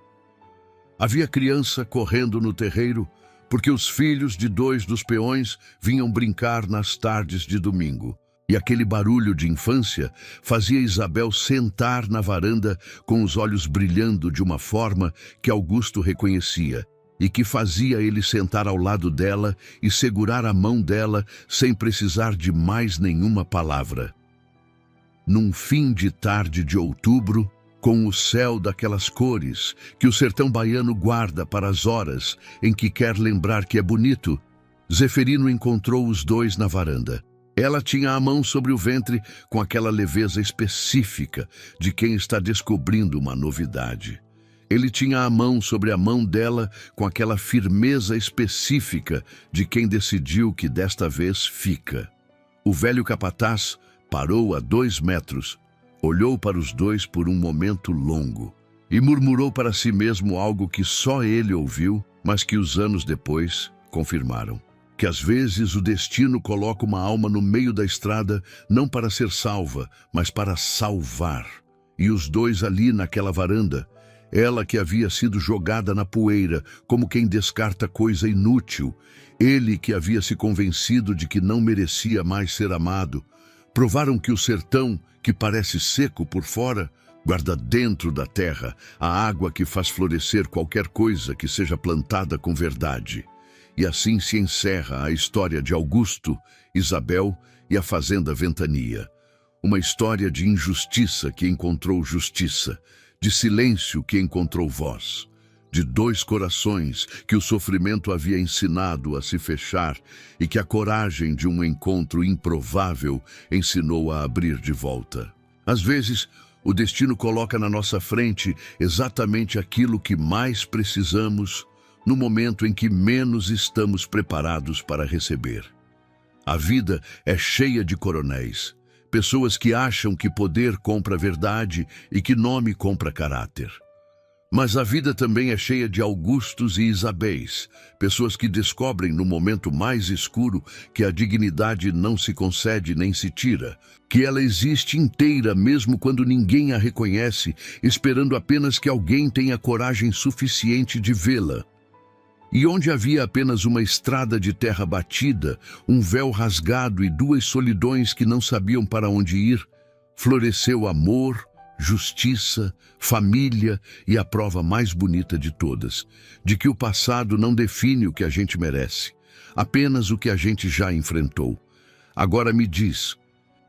Havia criança correndo no terreiro, porque os filhos de 2 dos peões vinham brincar nas tardes de domingo. E aquele barulho de infância fazia Isabel sentar na varanda com os olhos brilhando de uma forma que Augusto reconhecia e que fazia ele sentar ao lado dela e segurar a mão dela sem precisar de mais nenhuma palavra. Num fim de tarde de outubro, com o céu daquelas cores que o sertão baiano guarda para as horas em que quer lembrar que é bonito, Zeferino encontrou os dois na varanda. Ela tinha a mão sobre o ventre com aquela leveza específica de quem está descobrindo uma novidade. Ele tinha a mão sobre a mão dela com aquela firmeza específica de quem decidiu que desta vez fica. O velho capataz parou a 2 metros, olhou para os dois por um momento longo e murmurou para si mesmo algo que só ele ouviu, mas que os anos depois confirmaram. Que às vezes o destino coloca uma alma no meio da estrada não para ser salva, mas para salvar. E os dois ali naquela varanda, ela que havia sido jogada na poeira como quem descarta coisa inútil, ele que havia se convencido de que não merecia mais ser amado, provaram que o sertão, que parece seco por fora, guarda dentro da terra a água que faz florescer qualquer coisa que seja plantada com verdade. E assim se encerra a história de Augusto, Isabel e a fazenda Ventania. Uma história de injustiça que encontrou justiça, de silêncio que encontrou voz, de 2 corações que o sofrimento havia ensinado a se fechar e que a coragem de um encontro improvável ensinou a abrir de volta. Às vezes, o destino coloca na nossa frente exatamente aquilo que mais precisamos no momento em que menos estamos preparados para receber. A vida é cheia de coronéis, pessoas que acham que poder compra verdade e que nome compra caráter. Mas a vida também é cheia de Augustos e Isabéis, pessoas que descobrem no momento mais escuro que a dignidade não se concede nem se tira, que ela existe inteira mesmo quando ninguém a reconhece, esperando apenas que alguém tenha coragem suficiente de vê-la. E onde havia apenas uma estrada de terra batida, um véu rasgado e 2 solidões que não sabiam para onde ir, floresceu amor, justiça, família e a prova mais bonita de todas, de que o passado não define o que a gente merece, apenas o que a gente já enfrentou. Agora me diz,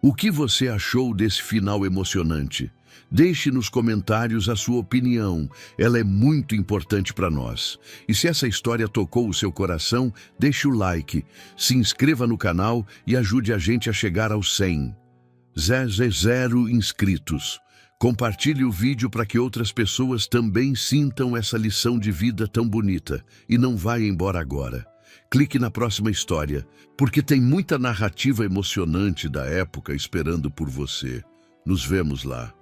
o que você achou desse final emocionante? Deixe nos comentários a sua opinião, ela é muito importante para nós. E se essa história tocou o seu coração, deixe o like, se inscreva no canal e ajude a gente a chegar aos 100. 0 inscritos. Compartilhe o vídeo para que outras pessoas também sintam essa lição de vida tão bonita. E não vá embora agora. Clique na próxima história, porque tem muita narrativa emocionante da época esperando por você. Nos vemos lá.